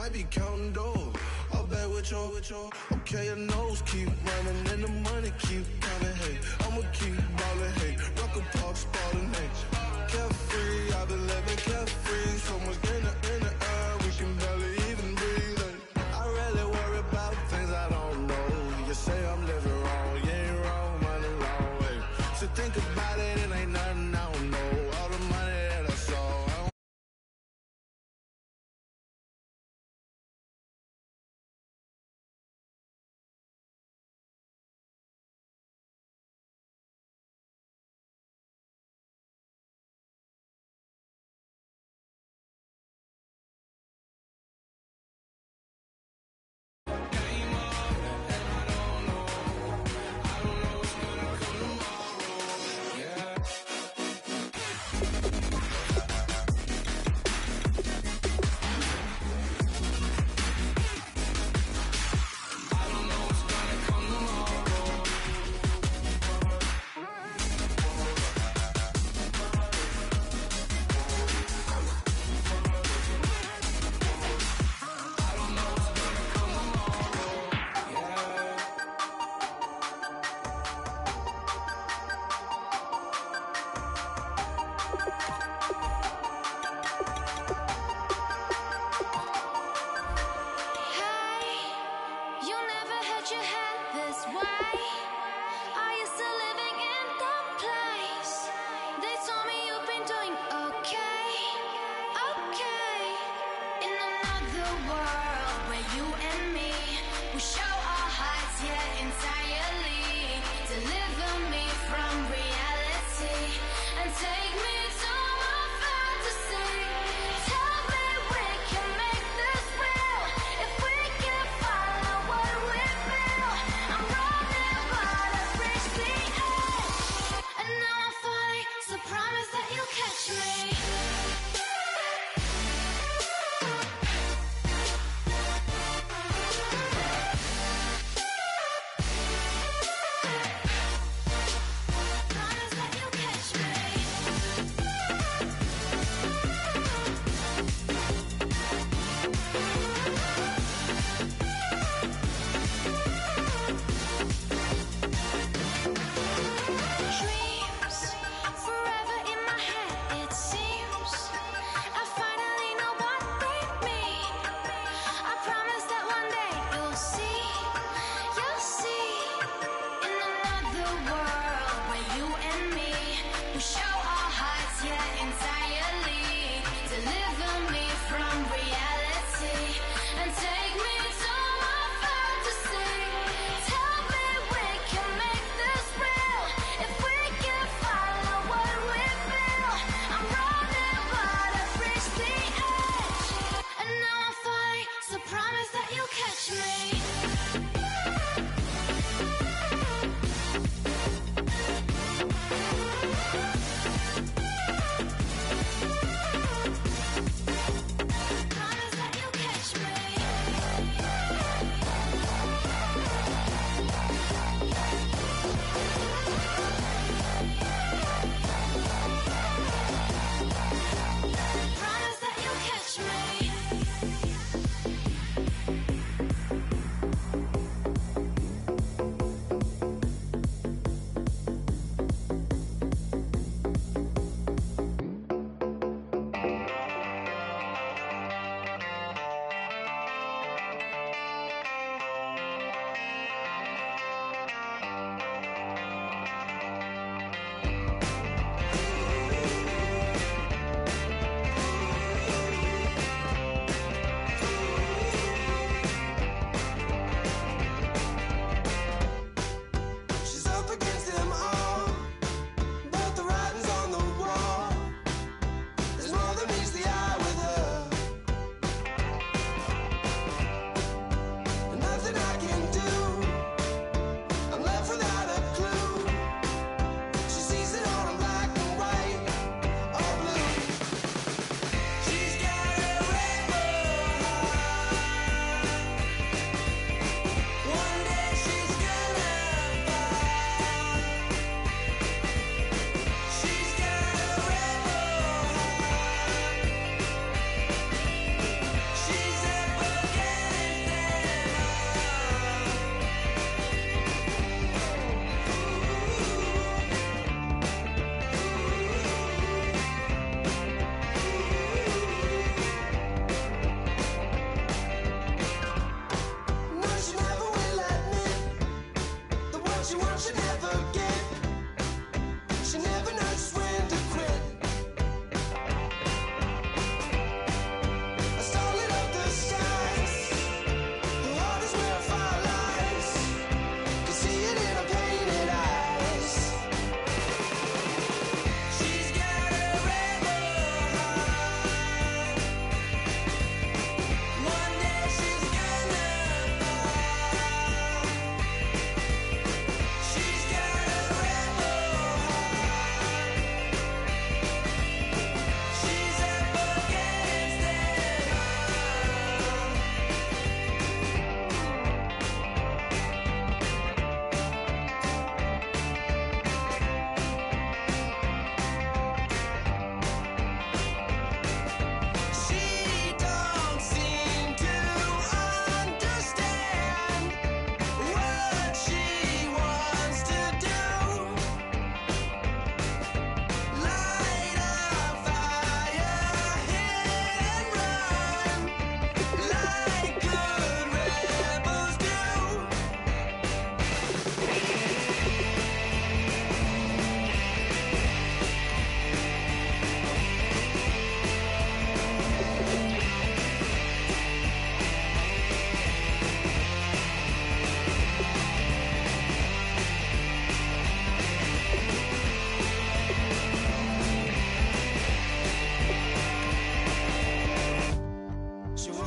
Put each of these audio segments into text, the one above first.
might be counting dough. All back with your, okay, your nose keep running and the money keep coming, hey. I'ma keep ballin', hey. Rock a park, spallin', hey. Carefree, I've been living carefree. So much in the air, we can barely even breathe, hey. I rarely worry about things I don't know. You say I'm living wrong, you ain't wrong, money long, hey. So think about it, it ain't nothing I don't know. All the money that I saw,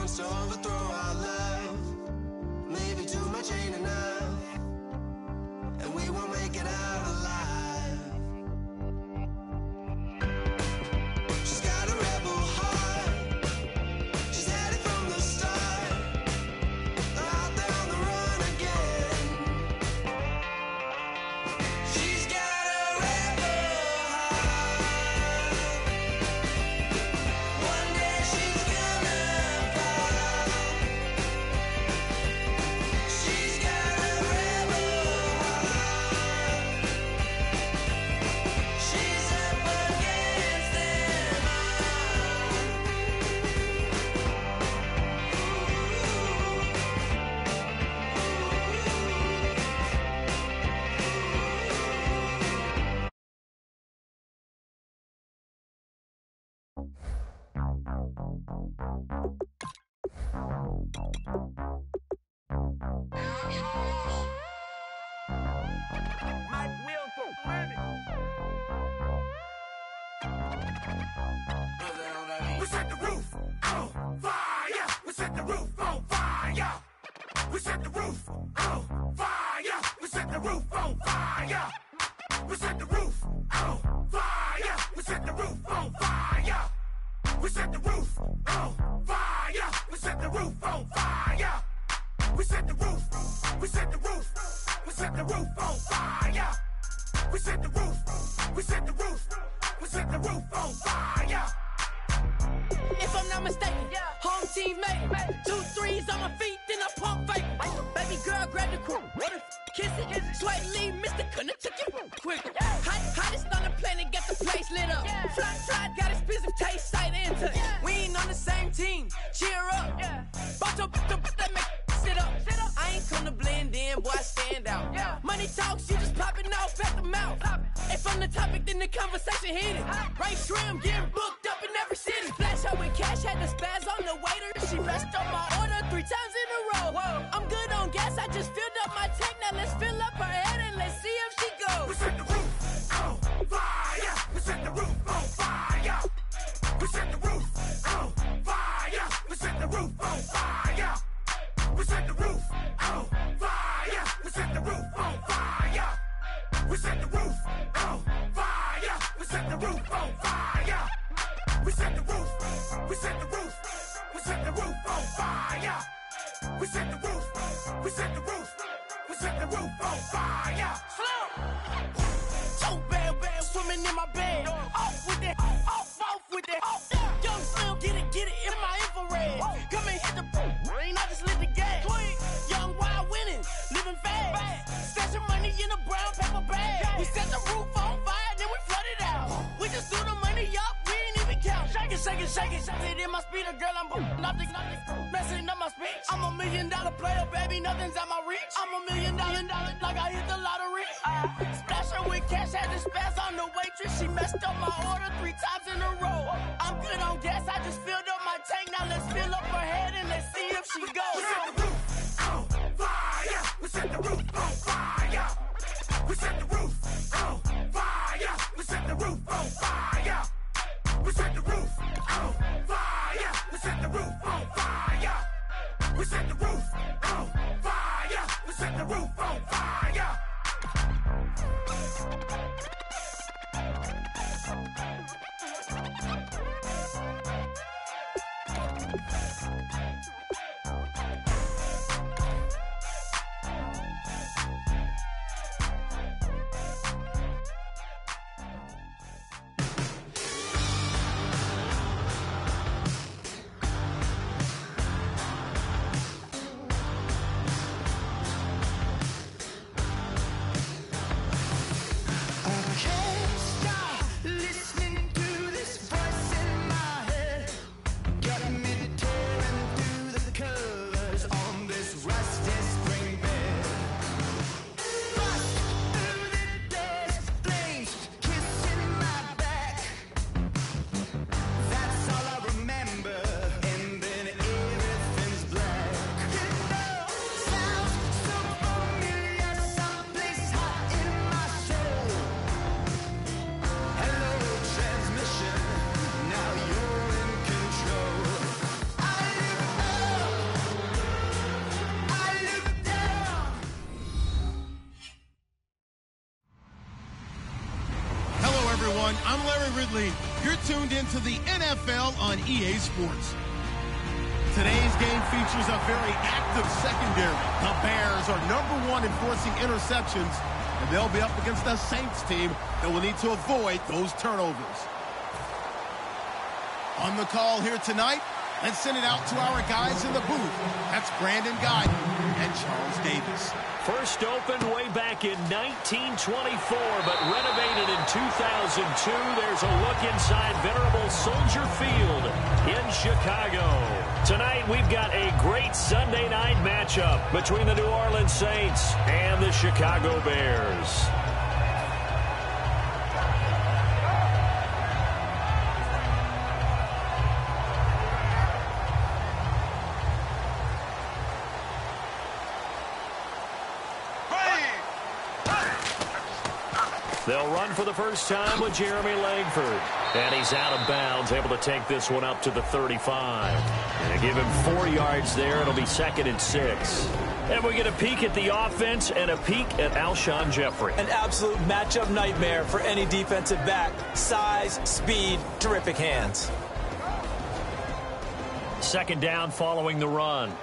wants to overthrow our love. Maybe too much ain't enough, and we won't make it out alive. She's got a rebel heart, she's had it from the start. Out there on the run again. She's got a rebel heart. One day she's gonna fall. She's got a rebel heart. She's up against them We set the roof on fire. We set the roof on fire. We set the roof on fire. We set the roof on fire. We set the roof on fire. We set the roof on fire. We set the roof on fire. We set the roof on fire. We set the roof. We set the roof. We set the roof on fire. We set the roof. We set the roof. We set the roof on fire. If I'm not mistaken, home team made it. 2 3s on my feet, then I pump fake. Baby girl, grab the crew. Kiss it, sweat, leave, Mr. Couldn't took it quick. Hottest on the planet, got the place lit up. Fly, got expensive taste, sight into it. We ain't on the same team, cheer up. Both that make sit up. I ain't come to blend in, boy, I stand out. Money talks, you just popping off at the mouth. If I'm the topic, then the conversation heated. Ray Shrimp getting booked up in every city. Flash out with cash, had the spaz on the waiter. She messed up my order 3 times in a row. I'm good on gas, I just filled up my tank. Now let's fill up her head and let's see if she goes. We set the roof on fire. We set the roof on fire. We set the roof on fire. We set the roof on fire. We set the roof on fire. We set the roof on fire. We set the roof on fire. We set the roof on fire. We set the roof. We set the roof. We set the roof on fire. We set the roof. We set the roof. We set the roof on fire. So bad, swimming in my bed. Off with that, off with that. Young Slim, get it in my infrared. Come and hit the rain, I just lit the gas. Young wild winning, living fast. Stashing money in a brown paper bag. We set the roof on fire, then we flood it out. We just threw the money up, we ain't even count. Shake it. It in my speeder, girl, I'm nothing, messing up my speech. I'm $1 million player, baby, nothing's at my reach. I'm $1 million, like I hit the lottery. Splash her with cash, had the spaz on the waitress. She messed up my order 3 times in a row. I'm good on gas, I just filled up my tank. Now let's fill up her head and let's see if she goes. We set the roof on fire. We set the roof on fire. We set the roof on fire. We set the roof on fire. We set the roof on fire. We set the roof on fire. We set the roof on fire. We set the roof on fire. everyone. I'm Larry Ridley. You're tuned into the NFL on EA Sports. Today's game features a very active secondary. The Bears are #1 in forcing interceptions, and they'll be up against the Saints team that will need to avoid those turnovers. On the call here tonight, let's send it out to our guys in the booth. That's Brandon Guyton and Charles Davis. First opened way back in 1924, but renovated in 2002. There's a look inside venerable Soldier Field in Chicago. Tonight, we've got a great Sunday night matchup between the New Orleans Saints and the Chicago Bears. They'll run for the first time with Jeremy Langford. And he's out of bounds, able to take this one up to the 35. And they give him 4 yards there. It'll be 2nd and 6. And we get a peek at the offense and a peek at Alshon Jeffrey. An absolute matchup nightmare for any defensive back. Size, speed, terrific hands. 2nd down following the run.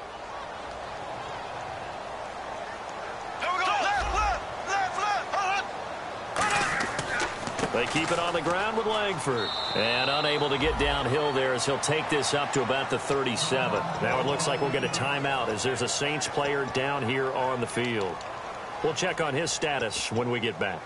They keep it on the ground with Langford. And unable to get downhill there as he'll take this up to about the 37. Now it looks like we'll get a timeout as there's a Saints player down here on the field. We'll check on his status when we get back.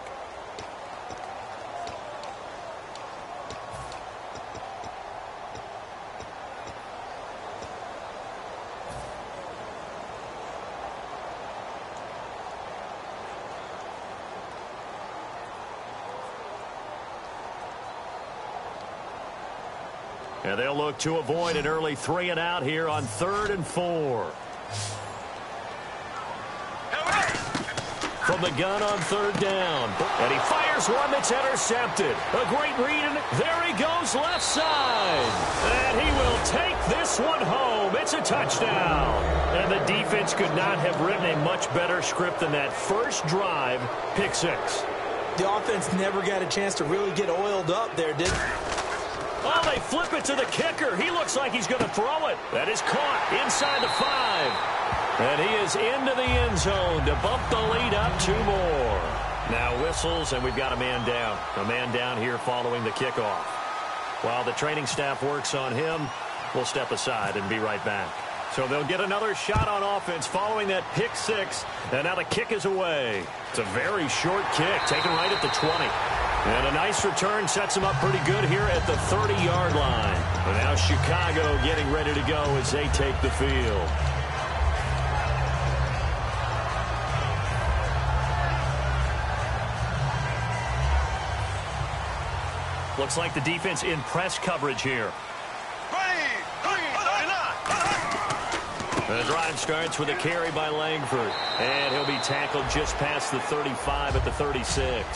And they'll look to avoid an early 3 and out here on 3rd and 4. From the gun on 3rd down. And he fires one that's intercepted. A great read, and there he goes left side. And he will take this one home. It's a touchdown. And the defense could not have written a much better script than that first drive, pick 6. The offense never got a chance to really get oiled up there, did it? Oh, they flip it to the kicker. He looks like he's going to throw it. That is caught inside the 5. And he is into the end zone to bump the lead up 2 more. Now whistles, and we've got a man down. A man down here following the kickoff. While the training staff works on him, we'll step aside and be right back. So they'll get another shot on offense following that pick 6. And now the kick is away. It's a very short kick, taken right at the 20. And a nice return sets him up pretty good here at the 30-yard line. And now Chicago getting ready to go as they take the field. Looks like the defense in press coverage here. The drive starts with a carry by Langford. And he'll be tackled just past the 35 at the 36.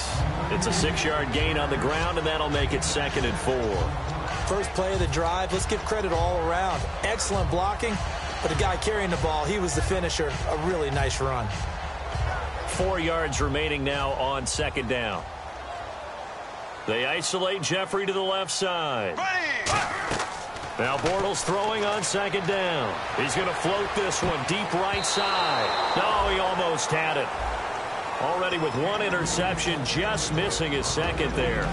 It's a 6-yard gain on the ground, and that'll make it 2nd and 4. First play of the drive, let's give credit all around. Excellent blocking, but the guy carrying the ball, he was the finisher. A really nice run. 4 yards remaining now on 2nd down. They isolate Jeffrey to the left side. Now Bortles throwing on 2nd down. He's going to float this one deep right side. No, he almost had it. Already with 1 interception, just missing his 2nd there.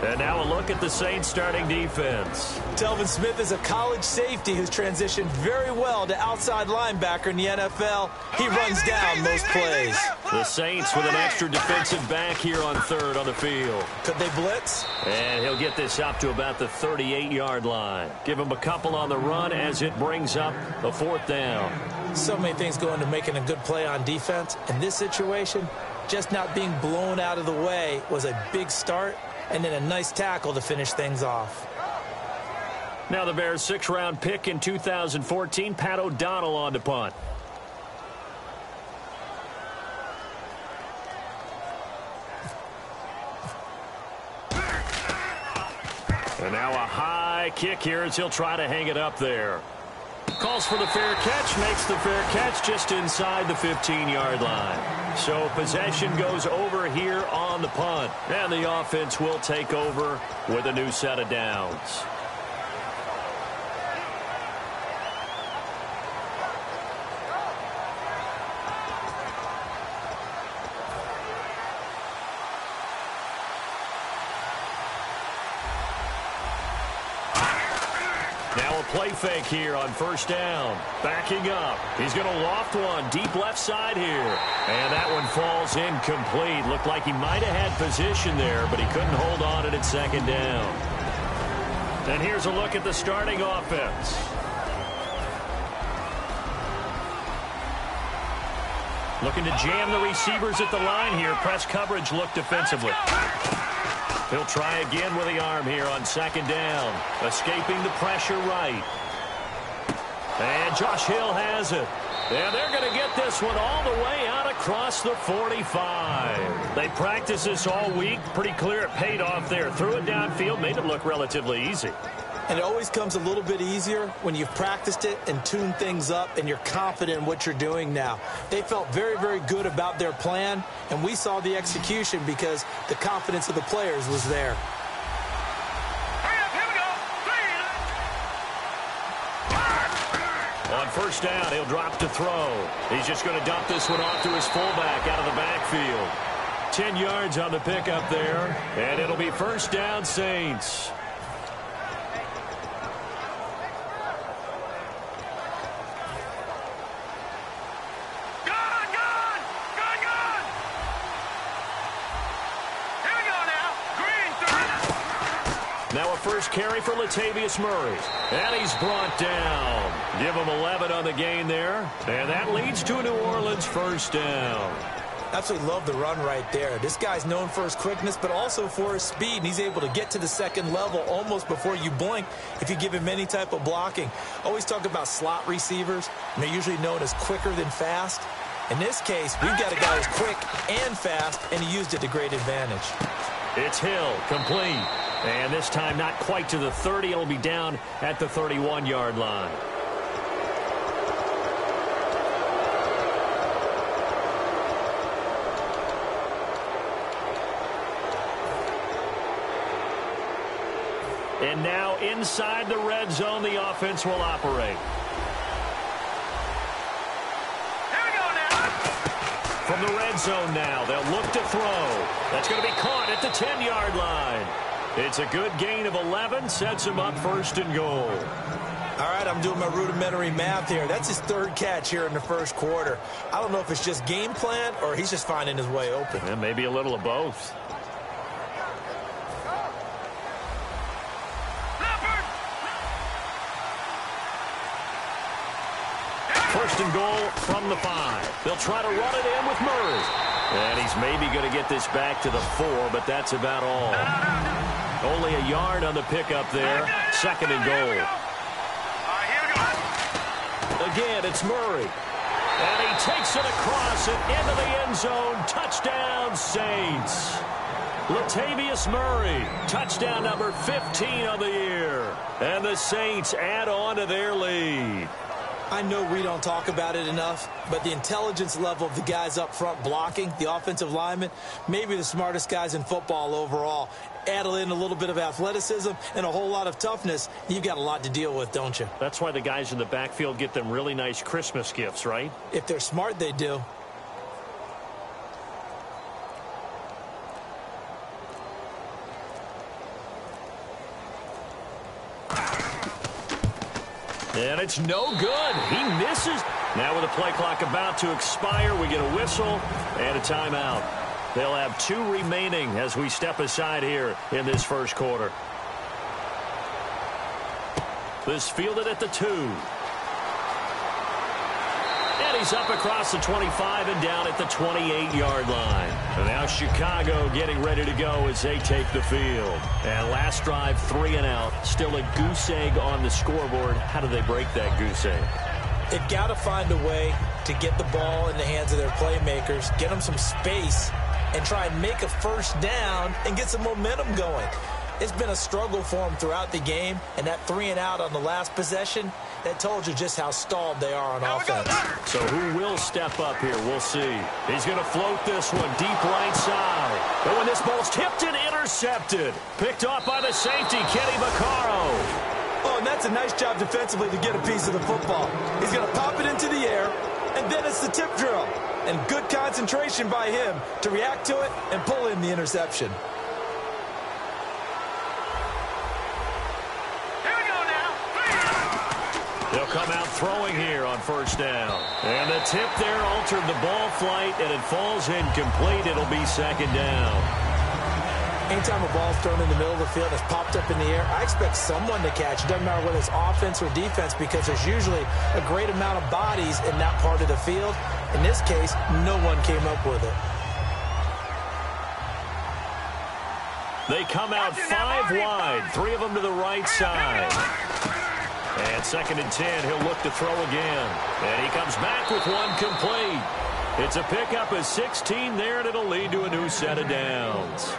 And now a look at the Saints starting defense. Telvin Smith is a college safety who's transitioned very well to outside linebacker in the NFL. He runs down most plays. The Saints with an extra defensive back here on 3rd on the field. Could they blitz? And he'll get this up to about the 38-yard line. Give him a couple on the run as it brings up the 4th down. So many things go into making a good play on defense. In this situation, just not being blown out of the way was a big start, and then a nice tackle to finish things off. Now the Bears' 6th-round pick in 2014, Pat O'Donnell on to punt. And now a high kick here as he'll try to hang it up there. Calls for the fair catch, makes the fair catch just inside the 15-yard line. So possession goes over here on the punt. And the offense will take over with a new set of downs. Now a play fake here on first down. Backing up. He's going to loft one deep left side here. And that one falls incomplete. Looked like he might have had position there, but he couldn't hold on at second down. And here's a look at the starting offense. Looking to jam the receivers at the line here. Press coverage look defensively. He'll try again with the arm here on second down. Escaping the pressure right. And Josh Hill has it. And they're going to get this one all the way out across the 45. They practiced this all week. Pretty clear it paid off there. Threw it downfield, made it look relatively easy. And it always comes a little bit easier when you've practiced it and tuned things up and you're confident in what you're doing now. They felt very, very good about their plan, and we saw the execution because the confidence of the players was there. On first down, he'll drop to throw. He's just going to dump this one off to his fullback out of the backfield. 10 yards on the pickup there, and it'll be first down, Saints. Now a first carry for Latavius Murray. And he's brought down. Give him 11 on the gain there. And that leads to a New Orleans first down. Absolutely love the run right there. This guy's known for his quickness, but also for his speed. And he's able to get to the second level almost before you blink if you give him any type of blocking. Always talk about slot receivers, and they're usually known as quicker than fast. In this case, we've got a guy who's quick and fast, and he used it to great advantage. It's Hill, complete. And this time not quite to the 30. It'll be down at the 31-yard line. And now inside the red zone, the offense will operate. Here we go now. From the red zone now, they'll look to throw. That's going to be caught at the 10-yard line. It's a good gain of 11, sets him up first and goal. All right, I'm doing my rudimentary math here. That's his third catch here in the first quarter. I don't know if it's just game plan or he's just finding his way open. And maybe a little of both. First and goal from the 5. They'll try to run it in with Murray. And he's maybe going to get this back to the 4, but that's about all. Only a yard on the pickup there. Second and goal. Again, it's Murray. And he takes it across and into the end zone. Touchdown, Saints. Latavius Murray, touchdown number 15 of the year. And the Saints add on to their lead. I know we don't talk about it enough, but the intelligence level of the guys up front blocking, the offensive linemen, maybe the smartest guys in football overall. Add in a little bit of athleticism and a whole lot of toughness, you've got a lot to deal with, don't you? That's why the guys in the backfield get them really nice Christmas gifts, right? If they're smart, they do. And it's no good. He misses. Now with the play clock about to expire, we get a whistle and a timeout. They'll have 2 remaining as we step aside here in this first quarter. This fielded at the 2. And he's up across the 25 and down at the 28-yard line. And now Chicago getting ready to go as they take the field. And last drive, 3 and out. Still a goose egg on the scoreboard. How do they break that goose egg? They've got to find a way to get the ball in the hands of their playmakers, get them some space, and try and make a first down and get some momentum going. It's been a struggle for him throughout the game, and that 3-and-out on the last possession, that told you just how stalled they are on offense. So who will step up here? We'll see. He's going to float this one deep right side. But when this ball's tipped and intercepted, picked off by the safety, Kenny Vaccaro. Oh, and that's a nice job defensively to get a piece of the football. He's going to pop it into the air, and then it's the tip drill. And good concentration by him to react to it and pull in the interception. They'll come out throwing here on first down. And the tip there altered the ball flight, and it falls incomplete. It'll be second down. Anytime a ball's thrown in the middle of the field and it's popped up in the air, I expect someone to catch. It doesn't matter whether it's offense or defense, because there's usually a great amount of bodies in that part of the field. In this case, no one came up with it. They come out 5 wide, 3 of them to the right side. And 2nd and 10, he'll look to throw again. And he comes back with one complete. It's a pickup of 16 there, and it'll lead to a new set of downs.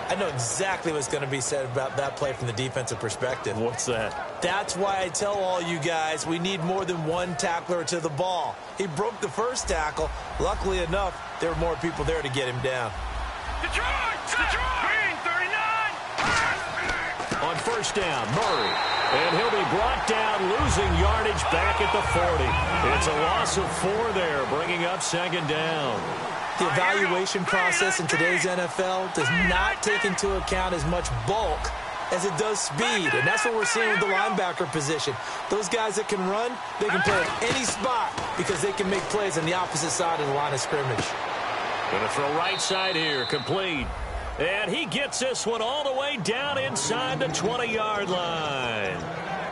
I know exactly what's going to be said about that play from the defensive perspective. What's that? That's why I tell all you guys we need more than one tackler to the ball. He broke the first tackle. Luckily enough, there were more people there to get him down. Detroit! Green 39! On first down, Murray. And he'll be brought down, losing yardage back at the 40. It's a loss of 4 there, bringing up 2nd down. The evaluation process in today's NFL does not take into account as much bulk as it does speed, and that's what we're seeing with the linebacker position. Those guys that can run, they can play at any spot because they can make plays on the opposite side of the line of scrimmage. Going to throw right side here, complete. And he gets this one all the way down inside the 20-yard line.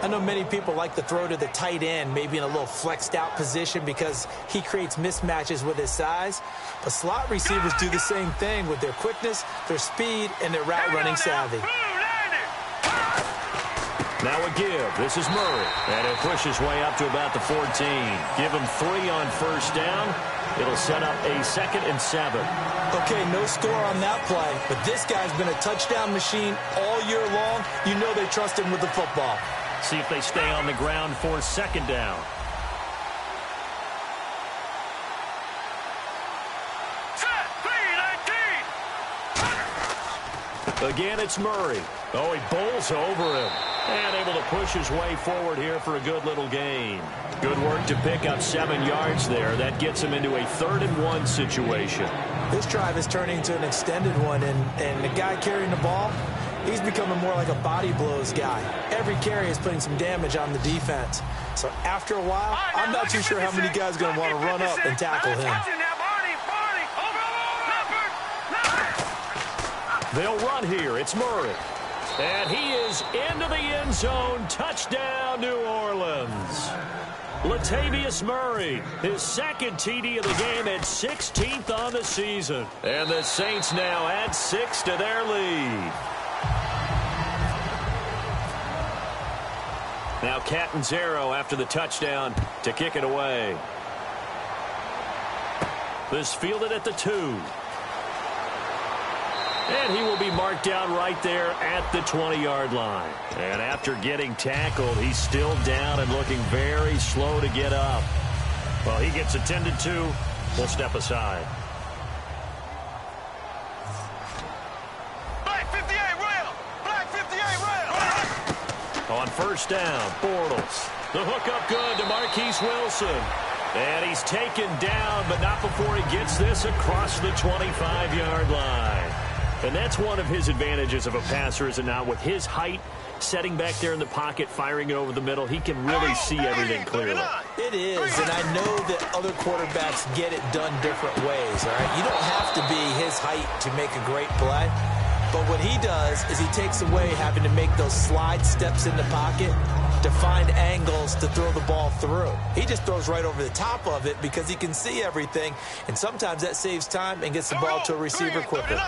I know many people like to throw to the tight end, maybe in a little flexed out position because he creates mismatches with his size. But slot receivers do the same thing with their quickness, their speed, and their route running savvy. Now a give. This is Murray. And he'll push his way up to about the 14. Give him 3 on first down. It'll set up a 2nd and 7. Okay, no score on that play, but this guy's been a touchdown machine all year long. You know they trust him with the football. See if they stay on the ground for 2nd down. Again, it's Murray. Oh, he bowls over him. And able to push his way forward here for a good little gain. Good work to pick up 7 yards there. That gets him into a 3rd and 1 situation. This drive is turning into an extended one, and the guy carrying the ball, he's becoming more like a body blows guy. Every carry is putting some damage on the defense. So after a while, I'm not too sure how many guys are going to want to run up and tackle him. They'll run here. It's Murray. And he is into the end zone. Touchdown, New Orleans. Latavius Murray, his 2nd TD of the game and 16th on the season. And the Saints now add 6 to their lead. Now Catanzaro after the touchdown to kick it away. This fielded at the 2. And he will be marked down right there at the 20-yard line. And after getting tackled, he's still down and looking very slow to get up. Well, he gets attended to. We'll step aside. Black 58 rail! Black 58 rail! On first down, Bortles. The hook up good to Marquise Wilson. And he's taken down, but not before he gets this across the 25-yard line. And that's one of his advantages of a passer, is it not? With his height, setting back there in the pocket, firing it over the middle, he can really see everything clearly. It is, and I know that other quarterbacks get it done different ways, all right? You don't have to be his height to make a great play. But what he does is he takes away having to make those slide steps in the pocket to find angles to throw the ball through. He just throws right over the top of it because he can see everything, and sometimes that saves time and gets the ball to a receiver quicker.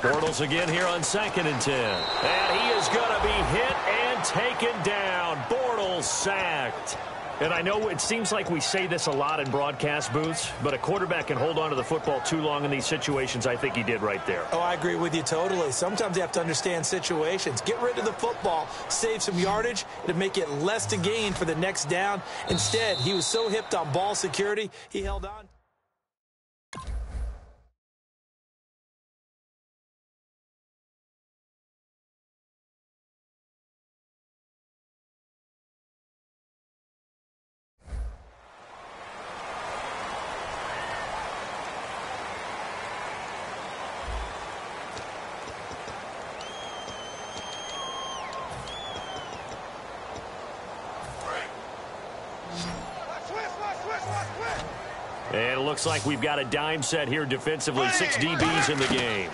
Bortles again here on 2nd and 10. And he is going to be hit and taken down. Bortles sacked. And I know it seems like we say this a lot in broadcast booths, but a quarterback can hold on to the football too long in these situations. I think he did right there. Oh, I agree with you totally. Sometimes you have to understand situations. Get rid of the football, save some yardage to make it less to gain for the next down. Instead, he was so hipped on ball security, he held on. And it looks like we've got a dime set here defensively. 6 DBs in the game.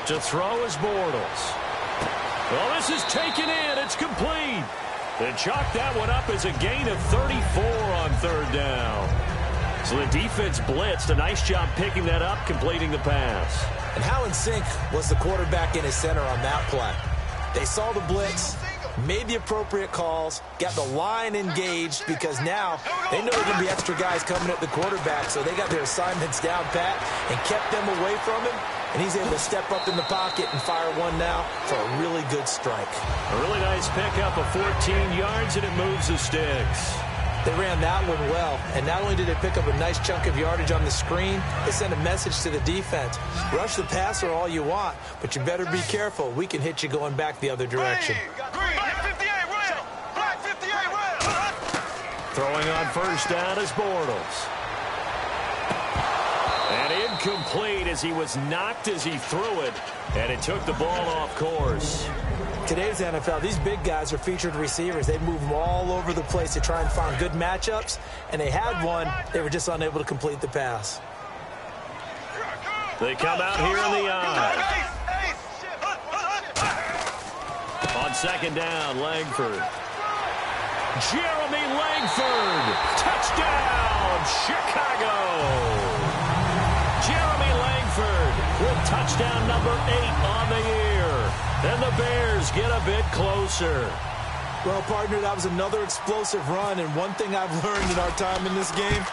To throw is Bortles. Well, this is taken in. It's complete. They chalk that one up as a gain of 34 on third down. So the defense blitzed. A nice job picking that up, completing the pass. And how in sync was the quarterback in his center on that play? They saw the blitz, made the appropriate calls, got the line engaged because now they know there are going to be extra guys coming at the quarterback, so they got their assignments down pat and kept them away from him, and he's able to step up in the pocket and fire one now for a really good strike. A really nice pickup of 14 yards, and it moves the sticks. They ran that one well, and not only did they pick up a nice chunk of yardage on the screen, they sent a message to the defense. Rush the passer all you want, but you better be careful. We can hit you going back the other direction. Throwing on first down is Bortles. And incomplete as he was knocked as he threw it, and it took the ball off course. Today's NFL, these big guys are featured receivers. They move them all over the place to try and find good matchups, and they had one. They were just unable to complete the pass. They come out here in the eye. On second down, Langford. Jeremy Langford. Touchdown, Chicago. Jeremy Langford with touchdown number 8 on the year. And the Bears get a bit closer. Well, partner, that was another explosive run, and one thing I've learned in our time in this game,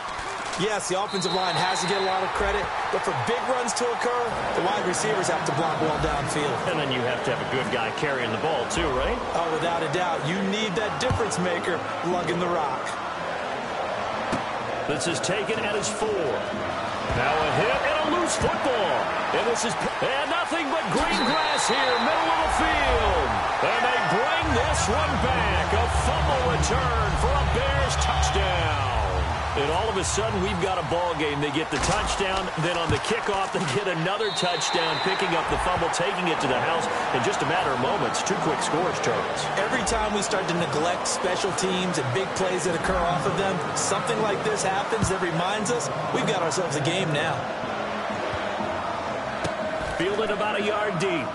yes, the offensive line has to get a lot of credit, but for big runs to occur, the wide receivers have to block well downfield. And then you have to have a good guy carrying the ball too, right? Oh, without a doubt. You need that difference maker lugging the rock. This is taken at his 4. Now a hit and a loose football. And this is nothing but green grass here, middle of the field. And they bring this one back. A fumble return for a Bears touchdown. And all of a sudden, we've got a ball game. They get the touchdown. Then on the kickoff, they get another touchdown, picking up the fumble, taking it to the house in just a matter of moments. 2 quick scores, Charles. Every time we start to neglect special teams and big plays that occur off of them, something like this happens that reminds us we've got ourselves a game now. Fielded about a yard deep.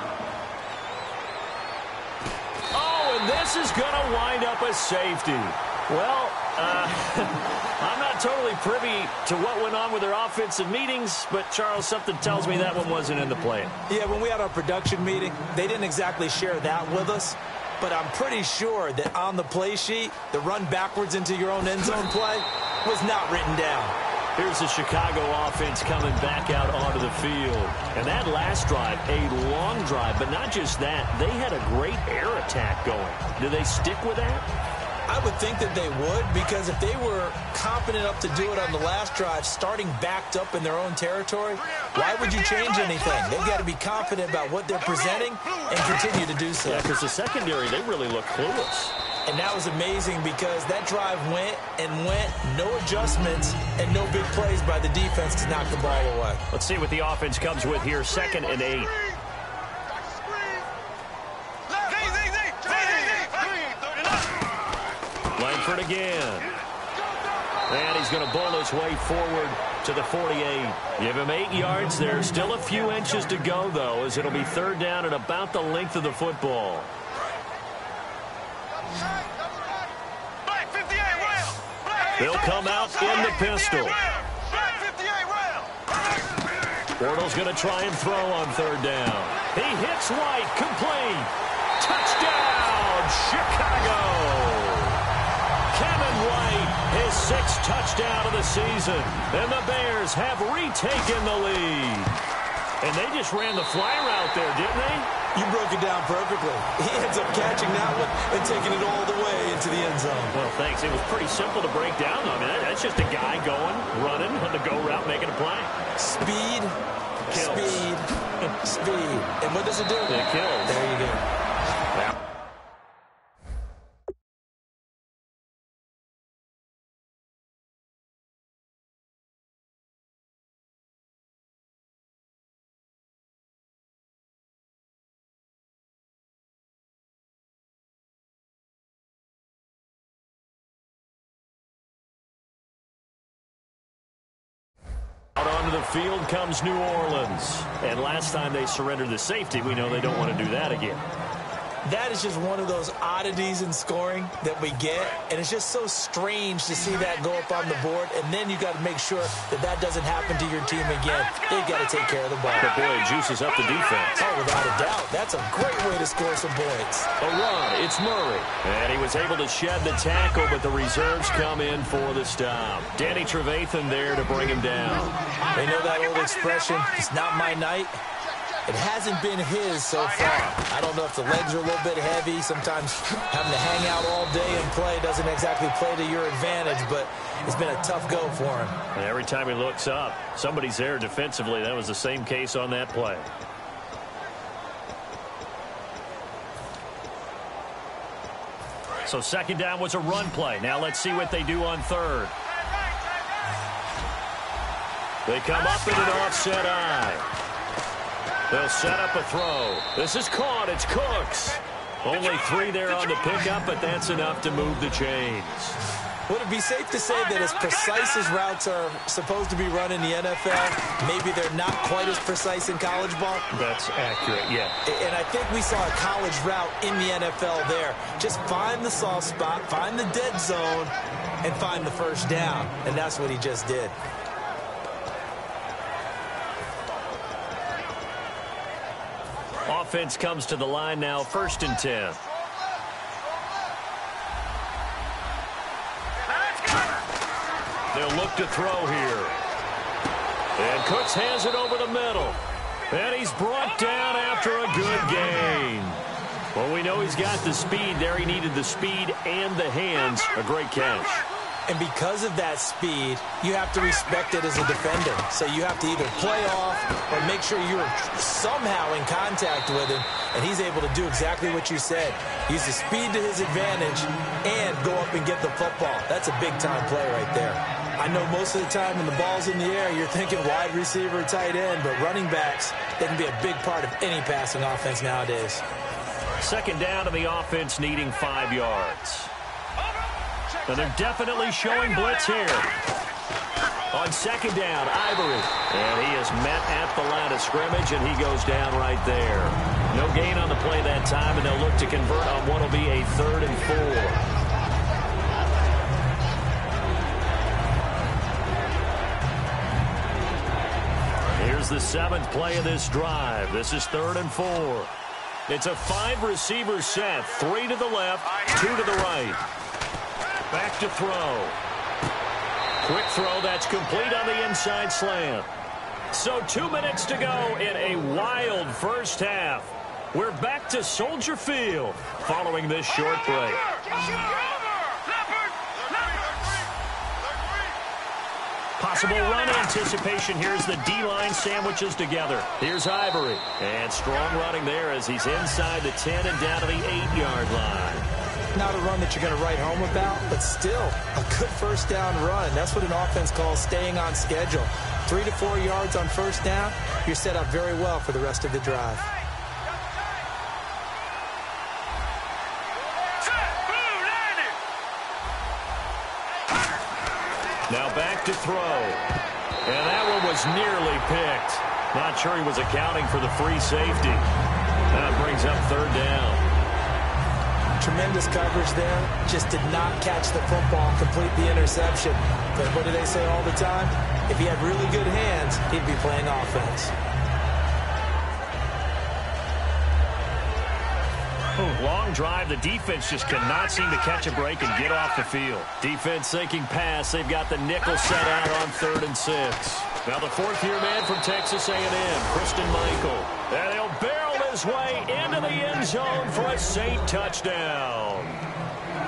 Oh, and this is going to wind up a safety. Well, I'm not totally privy to what went on with their offensive meetings, but, Charles, something tells me that one wasn't in the plan. Yeah, when we had our production meeting, they didn't exactly share that with us, but I'm pretty sure that on the play sheet, the run backwards into your own end zone play was not written down. Here's the Chicago offense coming back out onto the field. And that last drive, a long drive, but not just that, they had a great air attack going. Do they stick with that? I would think that they would, because if they were confident enough to do it on the last drive, starting backed up in their own territory, why would you change anything? They've got to be confident about what they're presenting and continue to do so. Yeah, because the secondary, they really look clueless. And that was amazing because that drive went and went, no adjustments, and no big plays by the defense to knock the ball away. Let's see what the offense comes with here, 2nd and 8. Langford again. And he's going to bowl his way forward to the 48. Give him 8 yards there. Still a few inches to go, though, as it'll be 3rd down and about the length of the football. They'll come out in the pistol. Bortles going to try and throw on 3rd down. He hits White, complete. Touchdown, Chicago. Kevin White touchdown of the season. And the Bears have retaken the lead. And they just ran the fly route there, didn't they? You broke it down perfectly. He ends up catching that one and taking it all the way into the end zone. Well, thanks. It was pretty simple to break down. I mean, that's just a guy going, running on the go route, making a play. Speed, kills. Speed, speed. And what does it do? It kills. There you go. Yeah. Out onto the field comes New Orleans. And last time they surrendered the safety, we know they don't want to do that again. That is just one of those oddities in scoring that we get, and it's just so strange to see that go up on the board, and then you got to make sure that that doesn't happen to your team again. They've got to take care of the ball. But boy, it juices up the defense. Oh, without a doubt. That's a great way to score some points. A run, it's Murray. And he was able to shed the tackle, but the reserves come in for the stop. Danny Trevathan there to bring him down. They know that old expression, it's not my night. It hasn't been his so far. I don't know if the legs are a little bit heavy. Sometimes having to hang out all day and play doesn't exactly play to your advantage, but it's been a tough go for him. And every time he looks up, somebody's there defensively. That was the same case on that play. So second down was a run play. Now let's see what they do on third. They come up in an offset eye. They'll set up a throw. This is caught. It's Cooks. Only 3 there on the pickup, but that's enough to move the chains. Would it be safe to say that as precise as routes are supposed to be run in the NFL, maybe they're not quite as precise in college ball? That's accurate, yeah. And I think we saw a college route in the NFL there. Just find the soft spot, find the dead zone, and find the first down. And that's what he just did. Offense comes to the line now, 1st and 10. They'll look to throw here. And Cooks has it over the middle. And he's brought down after a good gain. Well, we know he's got the speed there. He needed the speed and the hands. A great catch. And because of that speed, you have to respect it as a defender. So you have to either play off or make sure you're somehow in contact with him, and he's able to do exactly what you said. Use the speed to his advantage and go up and get the football. That's a big-time play right there. I know most of the time when the ball's in the air, you're thinking wide receiver, tight end, but running backs, they can be a big part of any passing offense nowadays. Second down, and the offense needing 5 yards. And they're definitely showing blitz here. On second down, Ivory. And he is met at the line of scrimmage, and he goes down right there. No gain on the play that time, and they'll look to convert on what will be a 3rd and 4. Here's the 7th play of this drive. This is 3rd and 4. It's a 5-receiver set. 3 to the left, 2 to the right. Back to throw. Quick throw, that's complete on the inside slant. So 2 minutes to go in a wild first half. We're back to Soldier Field following this short break. Possible run anticipation. Here's the D-line sandwiches together. Here's Ivory. And strong running there as he's inside the 10 and down to the 8-yard line. Not a run that you're going to write home about, but still a good first down run. That's what an offense calls staying on schedule. 3 to 4 yards on first down, you're set up very well for the rest of the drive. Now back to throw. And that one was nearly picked. Not sure he was accounting for the free safety. That brings up 3rd down. Tremendous coverage there. Just did not catch the football and complete the interception. But what do they say all the time? If he had really good hands, he'd be playing offense. Long drive. The defense just cannot seem to catch a break and get off the field. Defense thinking pass. They've got the nickel set out on 3rd and 6. Now the 4th-year man from Texas A&M, Christian Michael. And he'll barrel his way into the end zone for a Saint touchdown.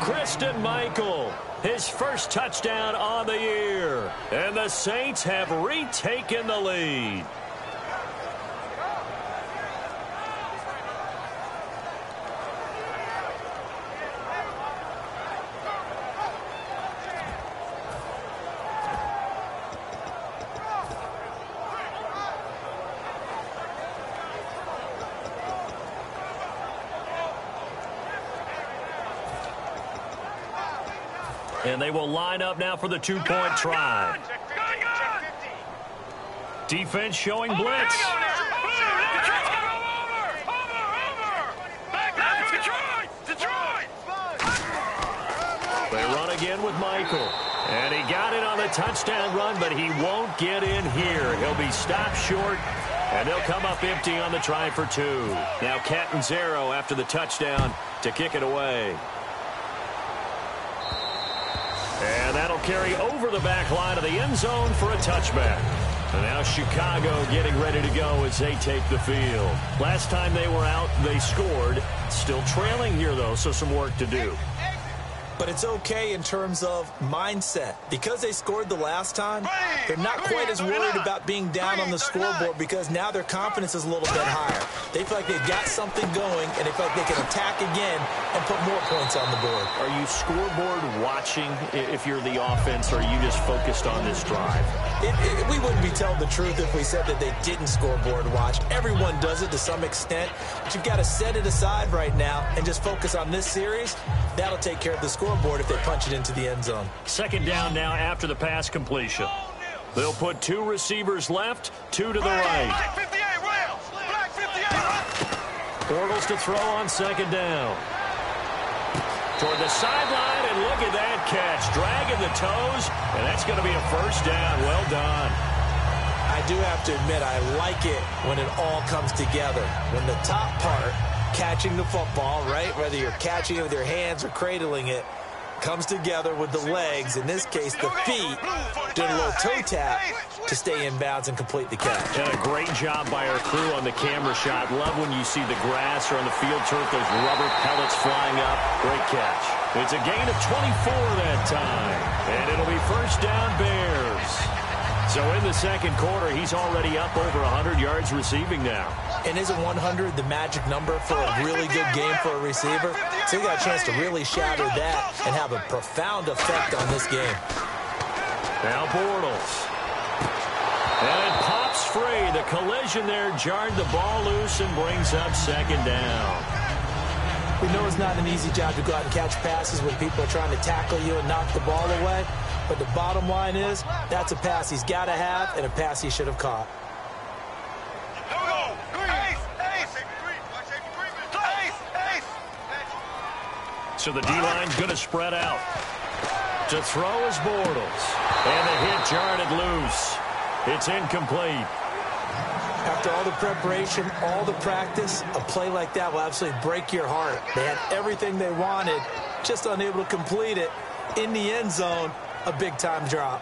Christian Michael, his first touchdown on the year. And the Saints have retaken the lead. And they will line up now for the 2-point try. Defense showing blitz. They run again with Michael. And he got it on the touchdown run, but he won't get in here. He'll be stopped short, and they'll come up empty on the try for 2. Now Catanzaro after the touchdown to kick it away. And that'll carry over the back line of the end zone for a touchback. And now Chicago getting ready to go as they take the field. Last time they were out, they scored. Still trailing here, though, so some work to do. But it's okay in terms of mindset. Because they scored the last time, they're not quite as worried about being down on the scoreboard because now their confidence is a little bit higher. They feel like they've got something going, and they feel like they can attack again and put more points on the board. Are you scoreboard watching if you're the offense, or are you just focused on this drive? We wouldn't be telling the truth if we said that they didn't scoreboard watch. Everyone does it to some extent, but you've got to set it aside right now and just focus on this series. That'll take care of the scoreboard if they punch it into the end zone. 2nd down now after the pass completion. They'll put 2 receivers left, 2 to the right. Bortles to throw on 2nd down. Toward the sideline, and look at that catch. Dragging the toes, and that's going to be a 1st down. Well done. I do have to admit, I like it when it all comes together. When the top part, catching the football, right, whether you're catching it with your hands or cradling it, comes together with the legs, in this case the feet, doing a little toe tap to stay in bounds and complete the catch. And a great job by our crew on the camera shot. Love when you see the grass or on the field turf, those rubber pellets flying up. Great catch. It's a gain of 24 that time, and it'll be 1st down Bears. So in the 2nd quarter, he's already up over 100 yards receiving now. And isn't 100 the magic number for a really good game for a receiver? So he got a chance to really shatter that and have a profound effect on this game. Now Bortles. And it pops free. The collision there jarred the ball loose and brings up 2nd down. We know it's not an easy job to go out and catch passes when people are trying to tackle you and knock the ball away. But the bottom line is, that's a pass he's got to have and a pass he should have caught. So the D-line's going to spread out. To throw is Bortles. And the hit jarred it loose. It's incomplete. After all the preparation, all the practice, a play like that will absolutely break your heart. They had everything they wanted, just unable to complete it. In the end zone, a big-time drop.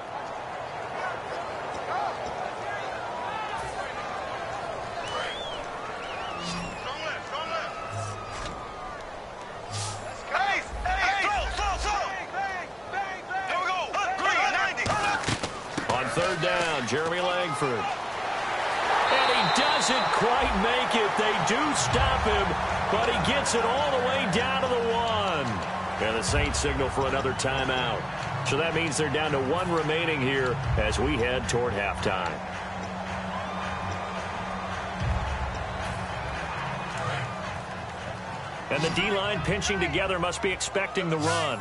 On 3rd down, Jeremy Langford. And he doesn't quite make it. They do stop him, but he gets it all the way down to the 1. And the Saints signal for another timeout. So that means they're down to 1 remaining here as we head toward halftime. And the D-line pinching together must be expecting the run.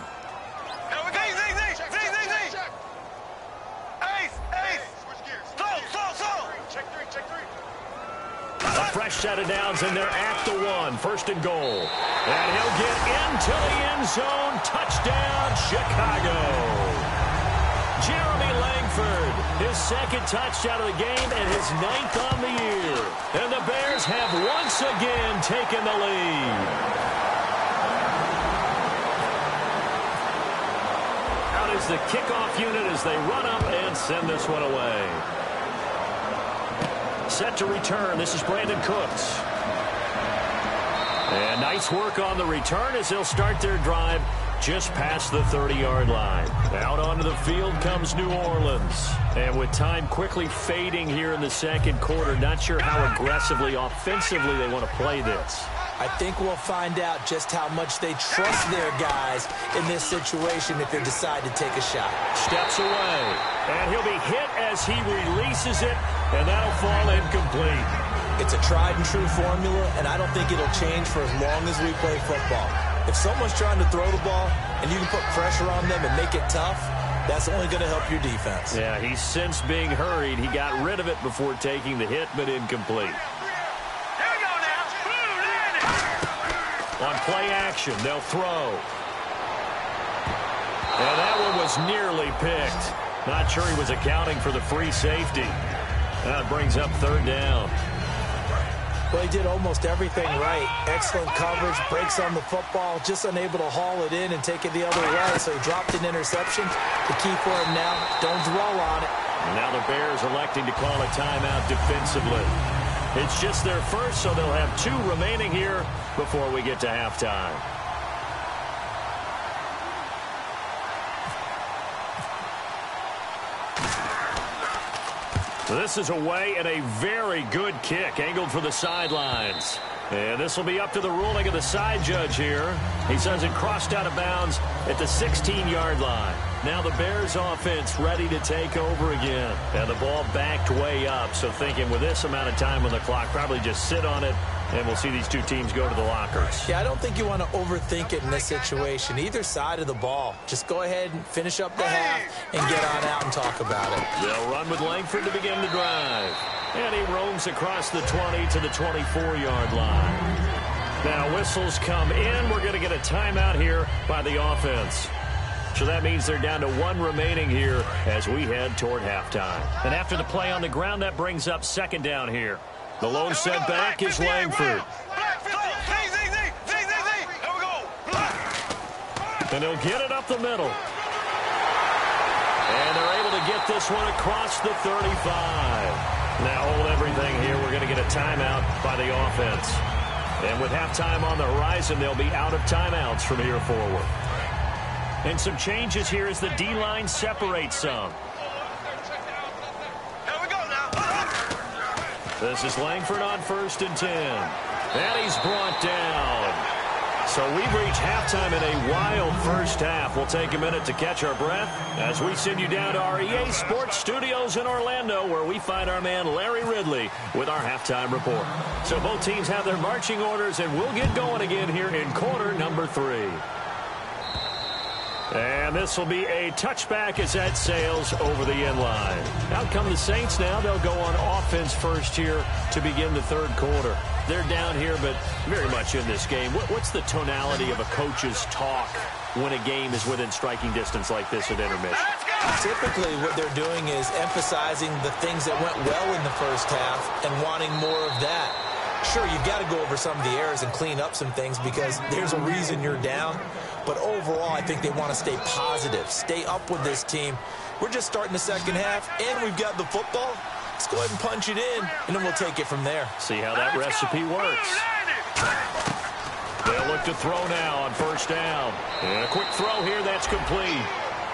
A fresh set of downs, and they're at the 1. 1st and goal. And he'll get into the end zone. Touchdown, Chicago. Jeremy Langford, his 2nd touchdown of the game and his 9th on the year. And the Bears have once again taken the lead. the kickoff unit as they run up and send this one away. Set to return. This is Brandon Cooks. And nice work on the return as they'll start their drive just past the 30-yard line. Out onto the field comes New Orleans. And with time quickly fading here in the second quarter, not sure how aggressively, offensively they want to play this. I think we'll find out just how much they trust their guys in this situation if they decide to take a shot. Steps away, and he'll be hit as he releases it, and that'll fall incomplete. It's a tried-and-true formula, and I don't think it'll change for as long as we play football. If someone's trying to throw the ball and you can put pressure on them and make it tough, that's only going to help your defense. Yeah, he's since being hurried. He got rid of it before taking the hit, but incomplete. On play action, they'll throw. And that one was nearly picked. Not sure he was accounting for the free safety. That brings up third down. Well, he did almost everything right. Excellent coverage, breaks on the football, just unable to haul it in and take it the other way. So he dropped an interception. The key for him now, don't dwell on it. And now the Bears electing to call a timeout defensively. It's just their first, so they'll have 2 remaining here before we get to halftime. This is away and a very good kick, angled for the sidelines. And this will be up to the ruling of the side judge here. He says it crossed out of bounds at the 16-yard line. Now the Bears offense ready to take over again. And the ball backed way up, so thinking with this amount of time on the clock, probably just sit on it, and we'll see these 2 teams go to the lockers. Yeah, I don't think you want to overthink it in this situation. Either side of the ball. Just go ahead and finish up the half and get on out and talk about it. They'll run with Langford to begin the drive. And he roams across the 20 to the 24-yard line. Now whistles come in. We're going to get a timeout here by the offense. So that means they're down to 1 remaining here as we head toward halftime. And after the play on the ground, that brings up second down here. The lone set back is Langford. And he'll get it up the middle. And they're able to get this one across the 35. Now hold everything here. We're going to get a timeout by the offense. And with halftime on the horizon, they'll be out of timeouts from here forward. And some changes here as the D-line separates some. This is Langford on 1st and 10. And he's brought down. So we've reached halftime in a wild first half. We'll take a minute to catch our breath as we send you down to our EA Sports Studios in Orlando, where we find our man Larry Ridley with our halftime report. So both teams have their marching orders, and we'll get going again here in quarter number 3. And this will be a touchback as that sails over the end line. Out come the Saints now. They'll go on offense first here to begin the third quarter. They're down here, but very much in this game. What's the tonality of a coach's talk when a game is within striking distance like this at intermission? Typically, what they're doing is emphasizing the things that went well in the first half and wanting more of that. Sure, you've got to go over some of the errors and clean up some things because there's a reason you're down. But overall, I think they want to stay positive, stay up with this team. We're just starting the second half, and we've got the football. Let's go ahead and punch it in, and then we'll take it from there. See how that recipe works. They'll look to throw now on 1st down. And a quick throw here, that's complete.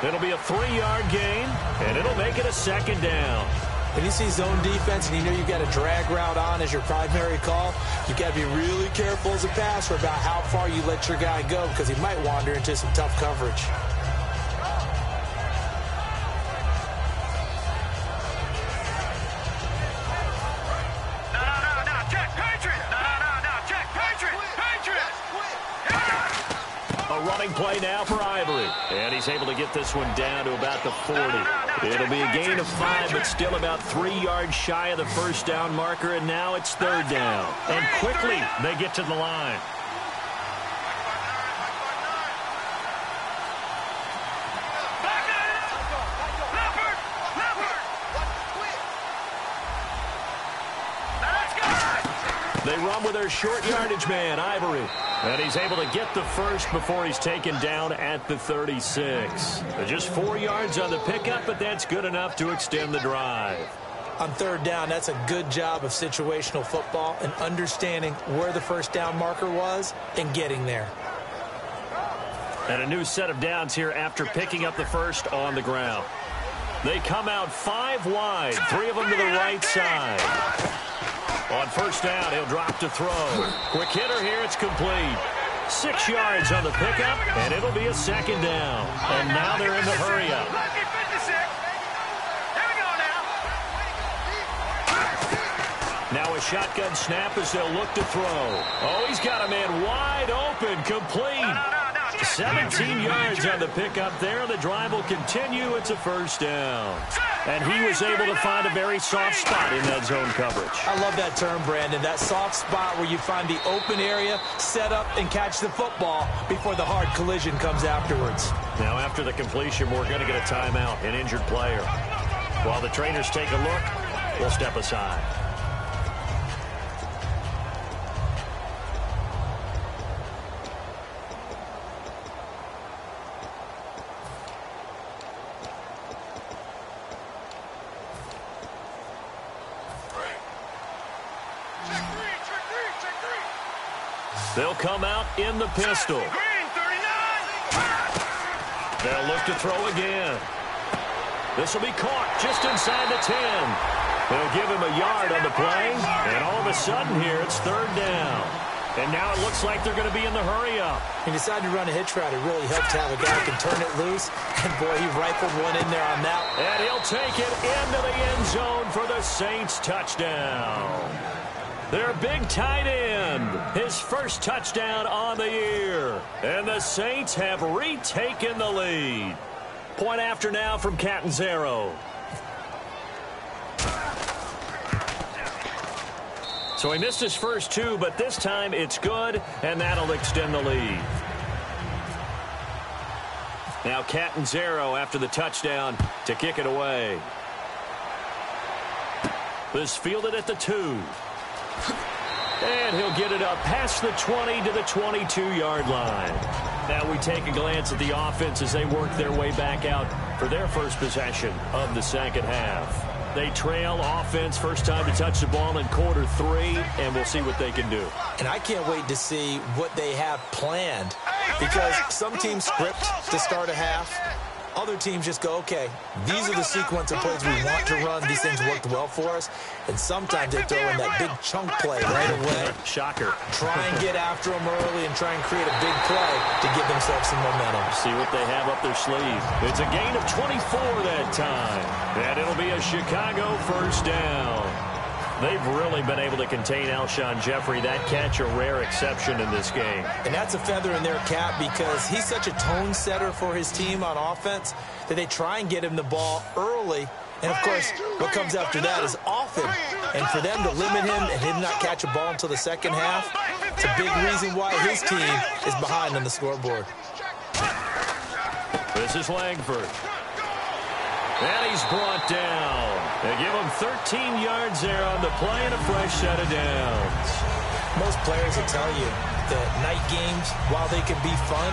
It'll be a 3-yard gain, and it'll make it a 2nd down. When you see zone defense and you know you've got a drag route on as your primary call, you've got to be really careful as a passer about how far you let your guy go because he might wander into some tough coverage. A running play now for Ivory. And he's able to get this one down to about the 40. It'll be a gain of 5, but still about 3 yards shy of the 1st down marker, and now it's 3rd down. And quickly, they get to the line. They run with their short yardage man, Ivory. And he's able to get the first before he's taken down at the 36. Just 4 yards on the pickup, but that's good enough to extend the drive. On third down, that's a good job of situational football and understanding where the first down marker was and getting there. And a new set of downs here after picking up the first on the ground. They come out 5 wide, 3 of them to the right side. On first down, he'll drop to throw. Quick hitter here, it's complete. 6 yards on the pickup, and it'll be a second down. And now they're in the hurry-up. Now a shotgun snap as they'll look to throw. Oh, he's got a man wide open, complete. 17 yards on the pickup there. The drive will continue. It's a first down. And he was able to find a very soft spot in that zone coverage. I love that term, Brandon. That soft spot where you find the open area, set up, and catch the football before the hard collision comes afterwards. Now after the completion, we're going to get a timeout, an injured player. While the trainers take a look, we'll step aside. They'll come out in the pistol. They'll look to throw again. This will be caught just inside the 10. They'll give him a yard on the play, and all of a sudden here it's third down. And now it looks like they're going to be in the hurry-up. He decided to run a hitch route. It really helped to have a guy who can turn it loose. And, boy, he rifled one in there on that. And he'll take it into the end zone for the Saints touchdown. Their big tight end, his first touchdown on the year. And the Saints have retaken the lead. Point after now from Catanzaro. So he missed his first 2, but this time it's good, and that'll extend the lead. Now Catanzaro after the touchdown to kick it away. This fielded at the 2. And he'll get it up past the 20 to the 22-yard line. Now we take a glance at the offense as they work their way back out for their first possession of the second half. They trail offense first time to touch the ball in quarter 3, and we'll see what they can do. And I can't wait to see what they have planned because some teams script to start a half. Other teams just go, okay, these are the sequence of plays we want to run. These things worked well for us. And sometimes they throw in that big chunk play right away. Shocker. Try and get after them early and try and create a big play to give themselves some momentum. See what they have up their sleeve. It's a gain of 24 that time. And it'll be a Chicago first down. They've really been able to contain Alshon Jeffrey. That catch a rare exception in this game. And that's a feather in their cap because he's such a tone setter for his team on offense that they try and get him the ball early. And, of course, what comes after that is often. And for them to limit him and him not catch a ball until the second half, it's a big reason why his team is behind on the scoreboard. This is Langford. And he's brought down. They give him 13 yards there on the play and a fresh set of downs. Most players will tell you that night games, while they can be fun,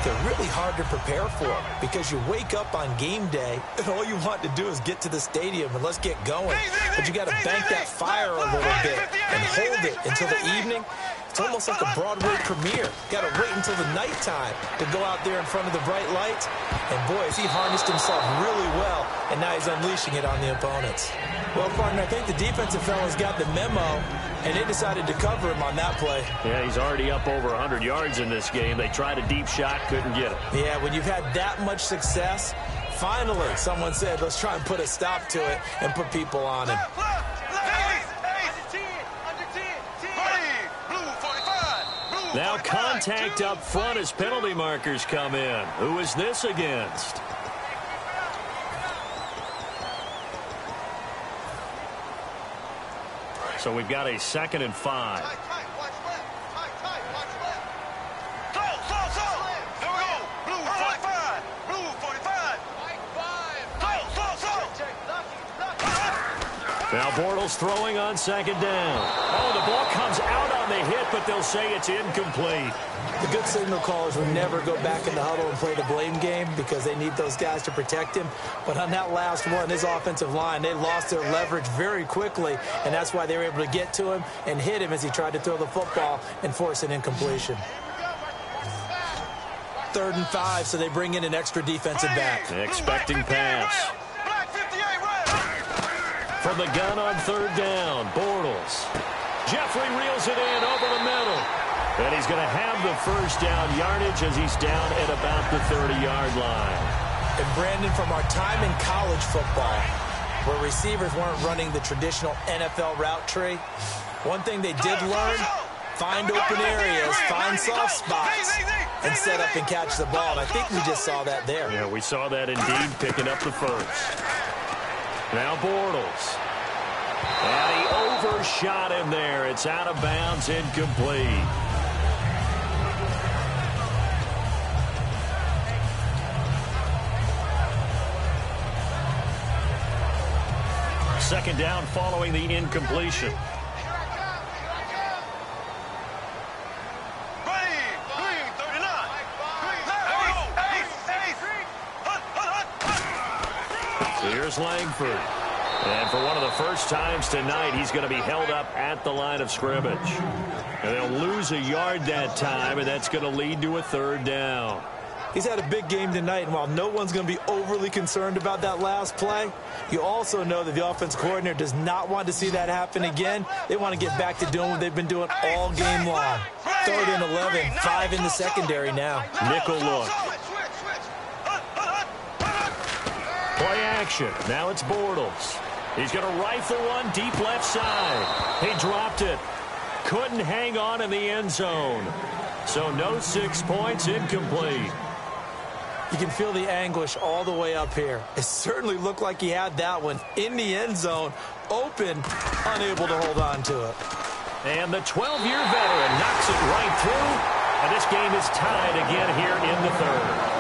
they're really hard to prepare for because you wake up on game day and all you want to do is get to the stadium and let's get going. But you got to bank that fire a little bit and hold it until the evening. It's almost like a Broadway premiere. Got to wait until the nighttime to go out there in front of the bright lights. And, boy, has he harnessed himself really well, and now he's unleashing it on the opponents. Well, partner, I think the defensive fellas got the memo, and they decided to cover him on that play. Yeah, he's already up over 100 yards in this game. They tried a deep shot, couldn't get it. Yeah, when you've had that much success, finally someone said, let's try and put a stop to it and put people on him. Now contact up front as penalty markers come in. Who is this against? So we've got a 2nd and 5. Now Bortles throwing on second down. Oh, the ball comes out on the hit, but they'll say it's incomplete. The good signal callers would never go back in the huddle and play the blame game because they need those guys to protect him. But on that last one, his offensive line, they lost their leverage very quickly, and that's why they were able to get to him and hit him as he tried to throw the football and force an incompletion. 3rd and 5, so they bring in an extra defensive back. Expecting pass. From the gun on 3rd down, Bortles. Jeffrey reels it in over the middle. And he's going to have the first down yardage as he's down at about the 30-yard line. And Brandon, from our time in college football, where receivers weren't running the traditional NFL route tree, one thing they did learn, find open areas, find soft spots, and set up and catch the ball. And I think we just saw that there. Yeah, we saw that indeed, picking up the first. Now Bortles. And he overshot him there. It's out of bounds, incomplete. Second down following the incompletion. So here's Langford. And for one of the first times tonight, he's going to be held up at the line of scrimmage. And they'll lose a yard that time, and that's going to lead to a 3rd down. He's had a big game tonight, and while no one's going to be overly concerned about that last play, you also know that the offense coordinator does not want to see that happen again. They want to get back to doing what they've been doing all game long. 3rd and 11, 5 in the secondary now. Nickel look. Play action. Now it's Bortles. He's going to rifle one deep left side. He dropped it. Couldn't hang on in the end zone. So no 6 points, incomplete. You can feel the anguish all the way up here. It certainly looked like he had that one in the end zone, open, unable to hold on to it. And the 12-year veteran knocks it right through. And this game is tied again here in the 3rd.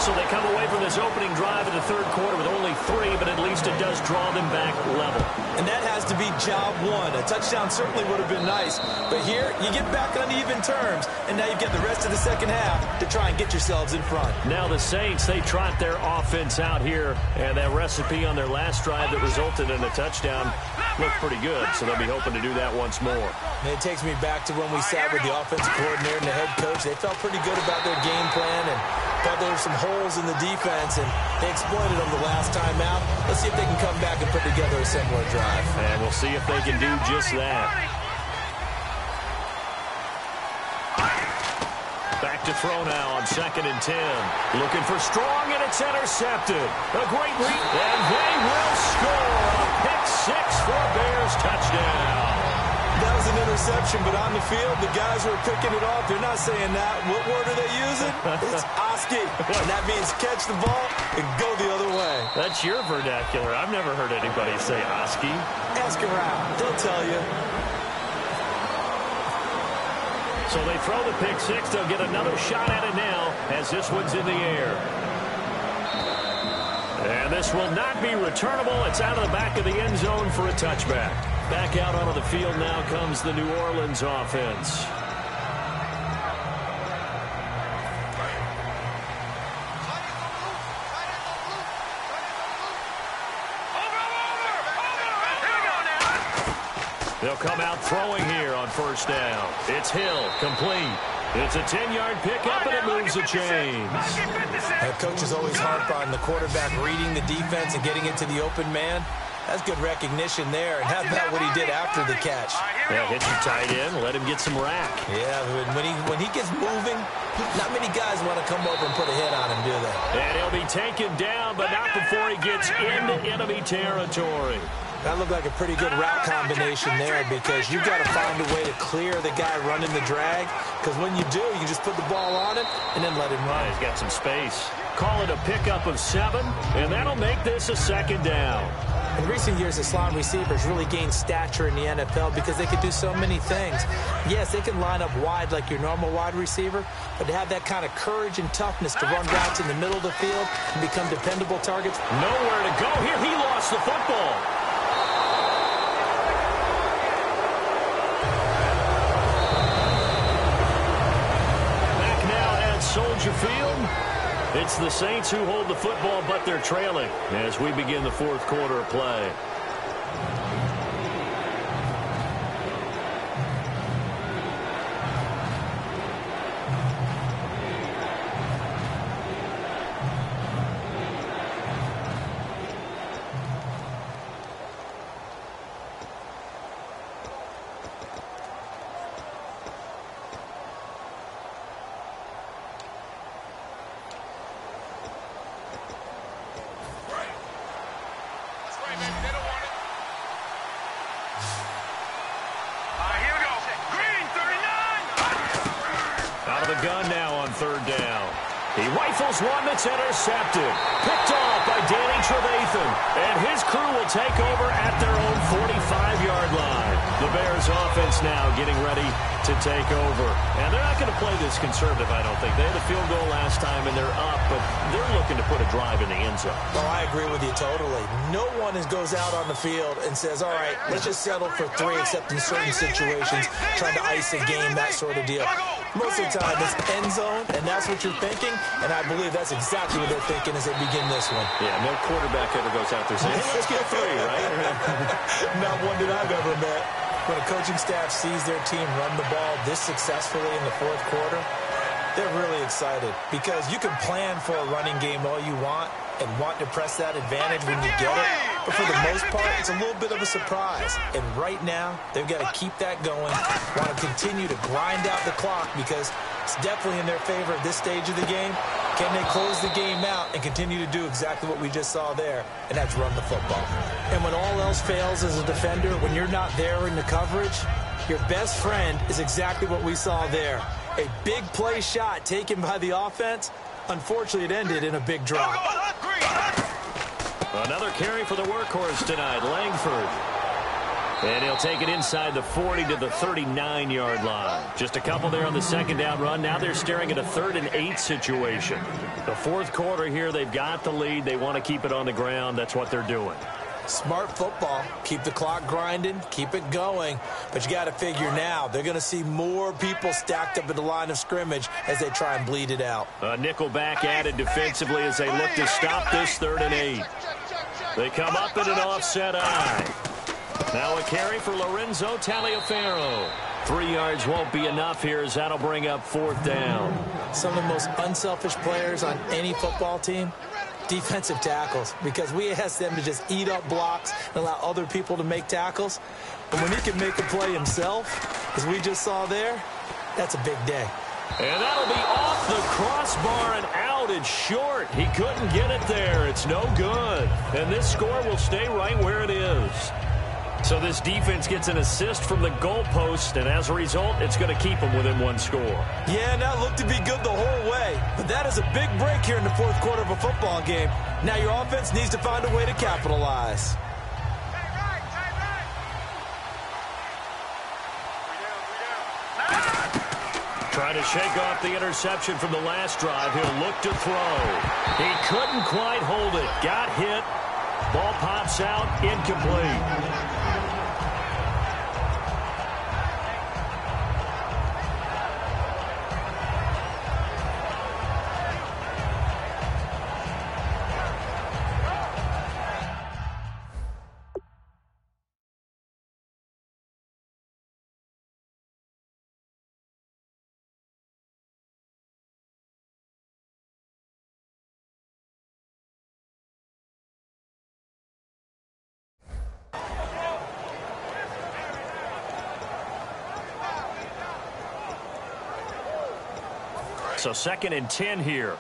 So they come away from this opening drive in the 3rd quarter with only 3, but at least it does draw them back level. And that has to be job one. A touchdown certainly would have been nice. But here, you get back on even terms, and now you get the rest of the second half to try and get yourselves in front. Now the Saints, they trot their offense out here, and that recipe on their last drive that resulted in a touchdown looked pretty good, so they'll be hoping to do that once more. And it takes me back to when we sat with the offensive coordinator and the head coach. They felt pretty good about their game plan and thought there were some holes in the defense, and they exploited them the last time out. Let's see if they can come back and put together a similar drive. And we'll see if they can do just that. Back to throw now on 2nd and 10. Looking for Strong, and it's intercepted. A great read, and they will score. A pick 6 for Bears touchdown. That was an interception, but on the field, the guys who are picking it off, they're not saying that. What word are they using? It's Oski. And that means catch the ball and go the other way. That's your vernacular. I've never heard anybody say Oski. Ask around. They'll tell you. So they throw the pick 6. They'll get another shot at it now as this one's in the air. And this will not be returnable. It's out of the back of the end zone for a touchback. Back out onto the field now comes the New Orleans offense. They'll come out throwing here on 1st down. It's Hill, complete. It's a 10-yard pickup, and it moves the chains. Head coaches always harp on the quarterback reading the defense and getting into the open man. That's good recognition there. And how about what he did after the catch? Yeah, hit your tight end, let him get some rack. Yeah, when he gets moving, not many guys want to come over and put a hit on him, do they? And he'll be taken down, but not before he gets into enemy territory. That looked like a pretty good route combination there because you've got to find a way to clear the guy running the drag, because when you do, you just put the ball on him and then let him run. He's got some space. Call it a pickup of 7, and that'll make this a 2nd down. In recent years, the slot receivers really gained stature in the NFL because they could do so many things. Yes, they can line up wide like your normal wide receiver, but to have that kind of courage and toughness to run routes in the middle of the field and become dependable targets. Nowhere to go here. He lost the football. Soldier Field. It's the Saints who hold the football, but they're trailing as we begin the fourth quarter of play. Gun now on third down. He rifles one that's intercepted. Picked off by Danny Trevathan. And his crew will take over at their own 45-yard line. The Bears offense now getting ready to take over. And they're not going to play this conservative, I don't think. They had a field goal last time, and they're up, but they're looking to put a drive in the end zone. Oh, I agree with you totally. No one goes out on the field and says, all right, let's just settle for 3, except in certain situations, trying to ice a game, that sort of deal. Most of the time, it's end zone, and that's what you're thinking, and I believe that's exactly what they're thinking as they begin this one. Yeah, no quarterback ever goes out there saying, hey, let's get 3, right? Not one that I've ever met. When a coaching staff sees their team run the ball this successfully in the fourth quarter, they're really excited because you can plan for a running game all you want and want to press that advantage when you get it. But for the most part, it's a little bit of a surprise. And right now, they've got to keep that going, want to continue to grind out the clock because it's definitely in their favor at this stage of the game. Can they close the game out and continue to do exactly what we just saw there, and that's run the football. And when all else fails as a defender, when you're not there in the coverage, your best friend is exactly what we saw there. A big play shot taken by the offense. Unfortunately, it ended in a big drop. Another carry for the workhorse tonight, Langford. And he'll take it inside the 40 to the 39-yard line. Just a couple there on the second down run. Now they're staring at a 3rd and 8 situation. The fourth quarter here, they've got the lead. They want to keep it on the ground. That's what they're doing. Smart football. Keep the clock grinding. Keep it going. But you got to figure now they're going to see more people stacked up at the line of scrimmage as they try and bleed it out. A nickel back added defensively as they look to stop this 3rd and 8. They come up in an offset eye. Now a carry for Lorenzo Taliaferro. 3 yards won't be enough here as that'll bring up 4th down. Some of the most unselfish players on any football team, defensive tackles, because we ask them to just eat up blocks and allow other people to make tackles. But when he can make a play himself, as we just saw there, that's a big day. And that'll be off the crossbar and out. It's short. He couldn't get it there. It's no good. And this score will stay right where it is. So this defense gets an assist from the goalpost, and as a result, it's going to keep them within 1 score. Yeah, and that looked to be good the whole way. But that is a big break here in the fourth quarter of a football game. Now your offense needs to find a way to capitalize. Trying to shake off the interception from the last drive. He'll look to throw. He couldn't quite hold it. Got hit. Ball pops out. Incomplete. So 2nd and 10 here.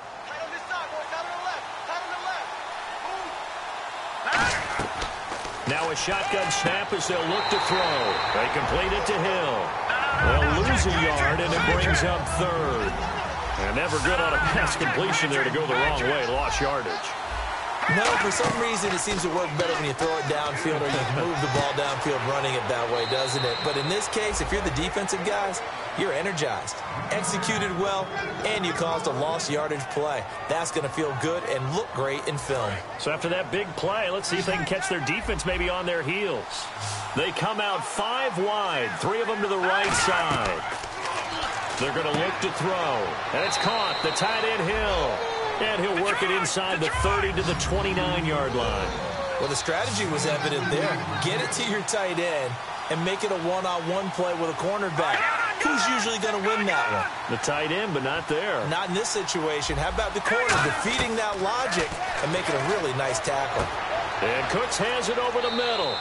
Now a shotgun snap as they'll look to throw. They complete it to Hill. They'll lose a yard, and it brings up 3rd. And never good on a pass completion there to go the wrong way. Lost yardage. No, for some reason it seems to work better when you throw it downfield or you move the ball downfield running it that way, doesn't it? But in this case, if you're the defensive guys, you're energized, executed well, and you caused a lost yardage play. That's going to feel good and look great in film. So after that big play, let's see if they can catch their defense maybe on their heels. They come out 5 wide, 3 of them to the right side. They're going to look to throw. And it's caught. The tight end Hill. And he'll work it inside the 30 to the 29-yard line. Well, the strategy was evident there. Get it to your tight end and make it a one-on-one play with a cornerback. Who's usually going to win that one? The tight end, but not there. Not in this situation. How about the corner defeating that logic and making a really nice tackle? And Cooks has it over the middle.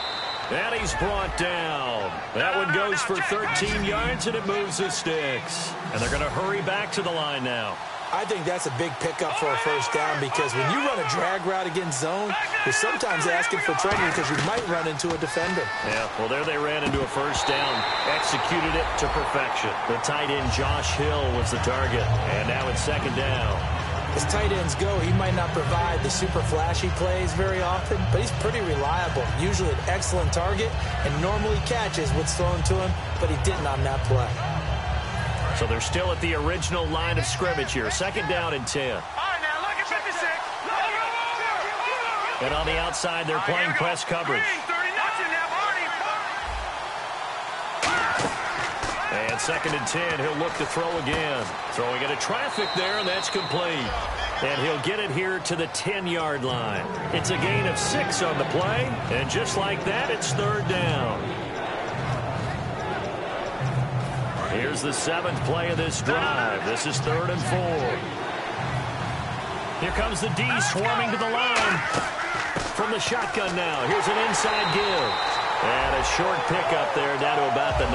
And he's brought down. That one goes for 13 yards, and it moves the sticks. And they're going to hurry back to the line now. I think that's a big pickup for a first down because when you run a drag route against zone, you're sometimes asking for trouble because you might run into a defender. Yeah, well, there they ran into a first down. Executed it to perfection. The tight end, Josh Hill, was the target. And now it's second down. As tight ends go, he might not provide the super flashy plays very often, but he's pretty reliable. Usually an excellent target and normally catches what's thrown to him, but he didn't on that play. So they're still at the original line of scrimmage here. Second down and 10. All right, now look at 56. And on the outside, they're playing press coverage. And second and 10, he'll look to throw again. Throwing into traffic there, and that's complete. And he'll get it here to the 10-yard line. It's a gain of 6 on the play. And just like that, it's third down. Here's the 7th play of this drive. This is 3rd and 4. Here comes the D swarming to the line. From the shotgun now. Here's an inside give. And a short pickup there down to about the 9.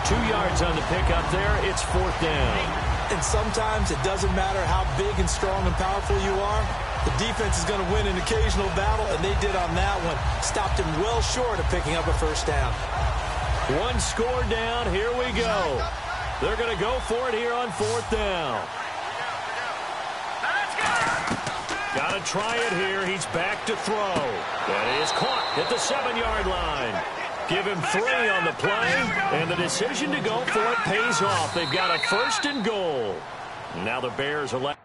2 yards on the pickup there. It's 4th down. And sometimes it doesn't matter how big and strong and powerful you are. The defense is going to win an occasional battle, and they did on that one. Stopped him well short of picking up a first down. One score down. Here we go. They're going to go for it here on 4th down. Got to try it here. He's back to throw. That is caught at the 7-yard line. Give him 3 on the play, and the decision to go for it pays off. They've got a 1st and goal. Now the Bears are left.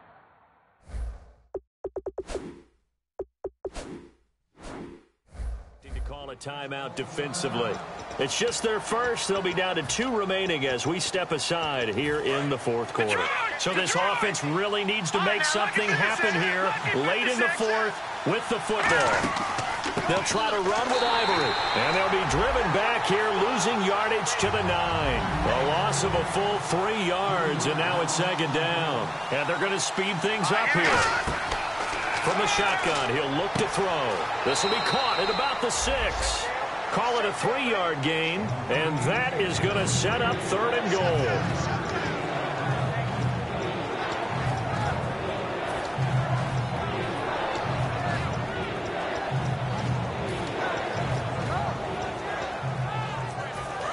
To call a timeout defensively. It's just their first. They'll be down to 2 remaining as we step aside here in the 4th quarter. So this offense really needs to make something happen here late in the 4th with the football. They'll try to run with Ivory, and they'll be driven back here, losing yardage to the 9. A loss of a full 3 yards, and now it's 2nd down. And they're going to speed things up here. From the shotgun, he'll look to throw. This will be caught at about the 6. Call it a 3-yard gain, and that is going to set up 3rd and goal.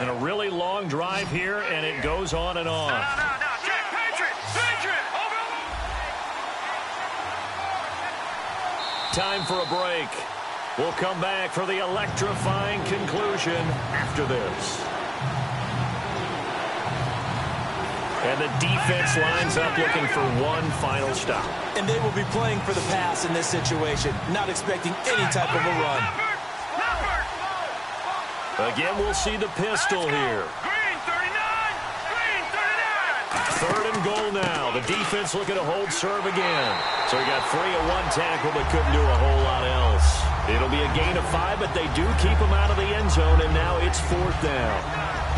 And a really long drive here, and it goes on and on. Time for a break. We'll come back for the electrifying conclusion after this. And the defense lines up looking for one final stop. And they will be playing for the pass in this situation, not expecting any type of a run. Again, we'll see the pistol here. 3rd and goal now. The defense looking to hold serve again. So he got free of 1 tackle but couldn't do a whole lot else. It'll be a gain of 5, but they do keep him out of the end zone, and now it's 4th down.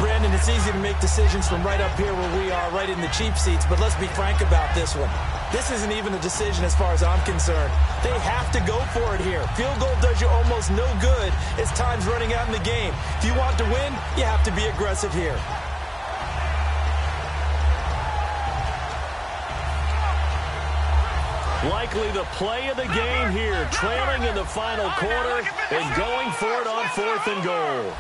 Brandon, it's easy to make decisions from right up here where we are, right in the cheap seats, but let's be frank about this one. This isn't even a decision as far as I'm concerned. They have to go for it here. Field goal does you almost no good as time's running out in the game. If you want to win, you have to be aggressive here. Likely the play of the game here, trailing in the final quarter and going for it on 4th and goal.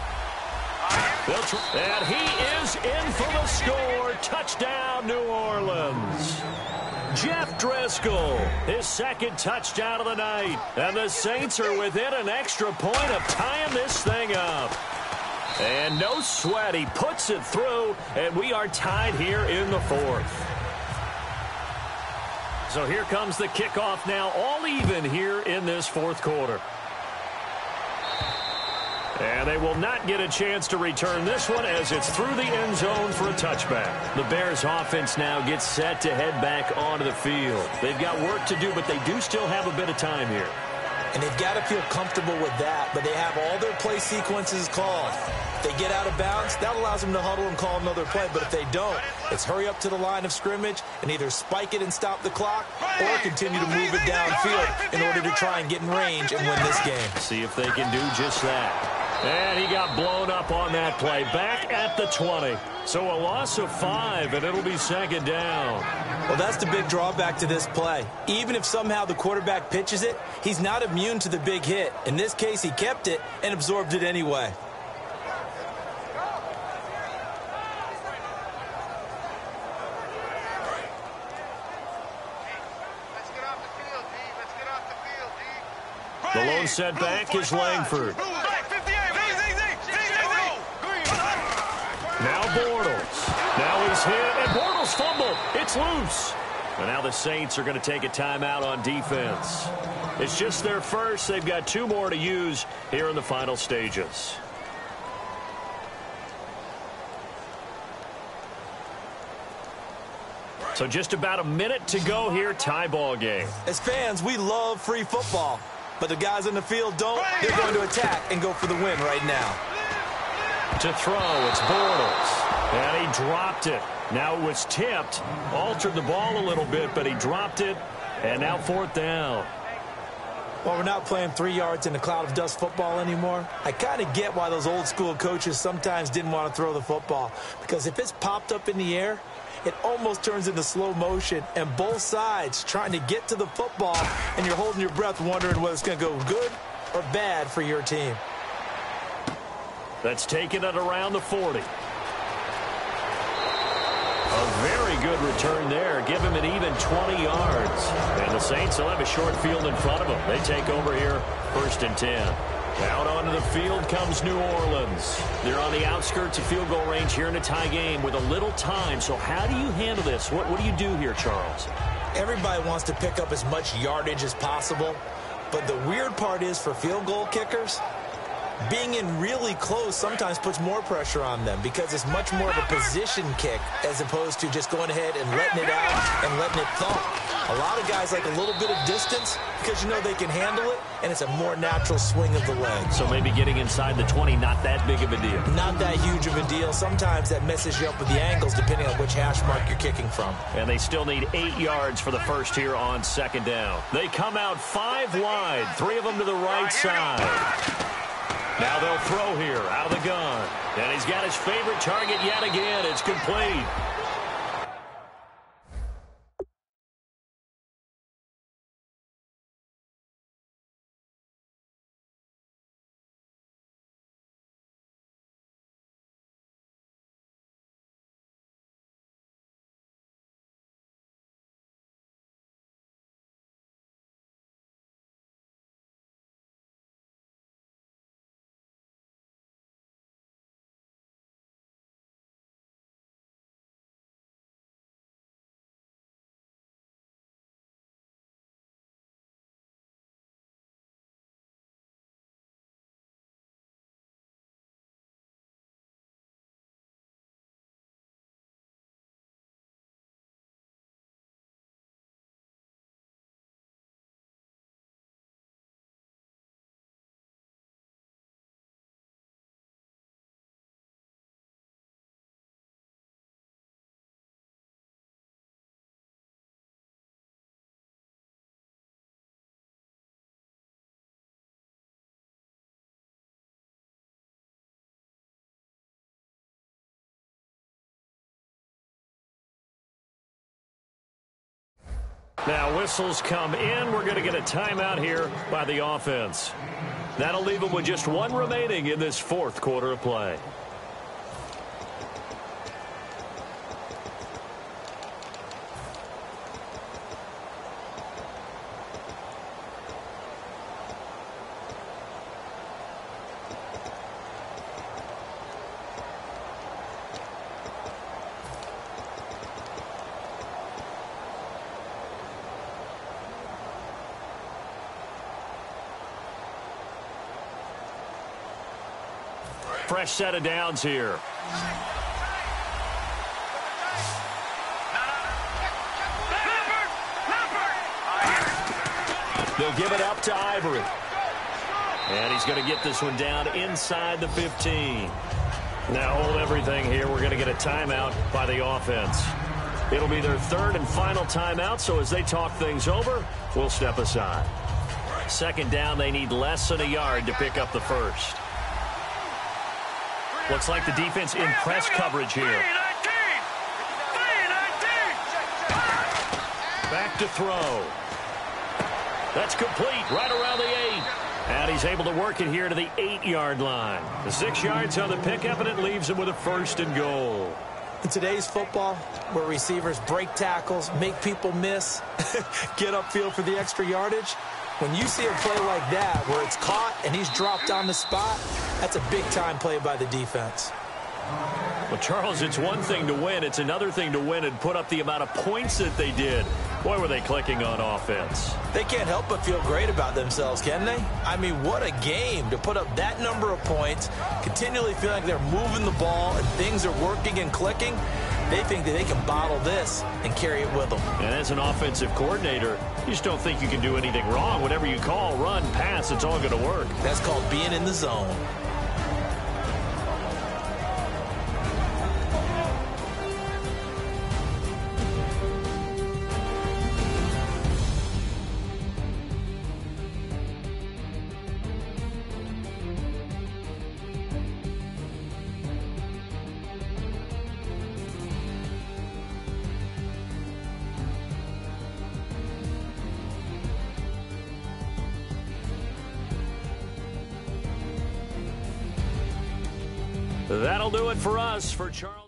And he is in for the score. Touchdown, New Orleans. Jeff Driscoll, his 2nd touchdown of the night. And the Saints are within an extra point of tying this thing up. And no sweat, he puts it through, and we are tied here in the 4th. So here comes the kickoff now, all even here in this 4th quarter. And they will not get a chance to return this one as it's through the end zone for a touchback. The Bears offense now gets set to head back onto the field. They've got work to do, but they do still have a bit of time here. And they've got to feel comfortable with that, but they have all their play sequences called. If they get out of bounds, that allows them to huddle and call another play. But if they don't, it's hurry up to the line of scrimmage and either spike it and stop the clock or continue to move it downfield in order to try and get in range and win this game. See if they can do just that. And he got blown up on that play. Back at the 20. So a loss of 5, and it'll be second down. Well, that's the big drawback to this play. Even if somehow the quarterback pitches it, he's not immune to the big hit. In this case, he kept it and absorbed it anyway. The lone setback is Langford. Now Bortles. Now he's hit, and Bortles fumbled. It's loose. And now the Saints are going to take a timeout on defense. It's just their first. They've got 2 more to use here in the final stages. So just about a minute to go here, tie ball game. As fans, we love free football. But the guys on the field don't. They're going to attack and go for the win right now. To throw, it's Bortles. And he dropped it. Now it was tipped. Altered the ball a little bit, but he dropped it. And now 4th down. Well, we're not playing 3 yards in a cloud of dust football anymore. I kind of get why those old school coaches sometimes didn't want to throw the football. Because if it's popped up in the air, it almost turns into slow motion, and both sides trying to get to the football, and you're holding your breath wondering whether it's going to go good or bad for your team. That's taken it around the 40. A very good return there. Give him an even 20 yards. And the Saints will have a short field in front of them. They take over here 1st and 10. Out onto the field comes New Orleans. They're on the outskirts of field goal range here in a tie game with a little time. So how do you handle this? What do you do here, Charles? Everybody wants to pick up as much yardage as possible. But the weird part is for field goal kickers, being in really close sometimes puts more pressure on them because it's much more of a position kick as opposed to just going ahead and letting it out and letting it thump. A lot of guys like a little bit of distance because you know they can handle it, and it's a more natural swing of the leg. So maybe getting inside the 20, not that big of a deal. Not that huge of a deal. Sometimes that messes you up with the angles depending on which hash mark you're kicking from. And they still need 8 yards for the first here on 2nd down. They come out 5 wide, 3 of them to the right side. Now they'll throw here out of the gun. And he's got his favorite target yet again. It's complete. Now whistles come in. We're going to get a timeout here by the offense. That'll leave them with just 1 remaining in this 4th quarter of play. Fresh set of downs here. They'll give it up to Ivory. And he's going to get this one down inside the 15. Now hold everything here. We're going to get a timeout by the offense. It'll be their third and final timeout, so as they talk things over, we'll step aside. Second down, they need less than a yard to pick up the first. Looks like the defense in press coverage here. Back to throw. That's complete right around the 8. And he's able to work it here to the 8-yard line. The 6 yards on the pickup, and it leaves him with a 1st and goal. In today's football, where receivers break tackles, make people miss, get upfield for the extra yardage, when you see a play like that where it's caught and he's dropped on the spot, that's a big-time play by the defense. Well, Charles, it's one thing to win. It's another thing to win and put up the amount of points that they did. Boy, were they clicking on offense. They can't help but feel great about themselves, can they? I mean, what a game to put up that number of points, continually feel like they're moving the ball and things are working and clicking. They think that they can bottle this and carry it with them. And as an offensive coordinator, you just don't think you can do anything wrong. Whatever you call, run, pass, it's all going to work. That's called being in the zone. That'll do it for us. For Charles.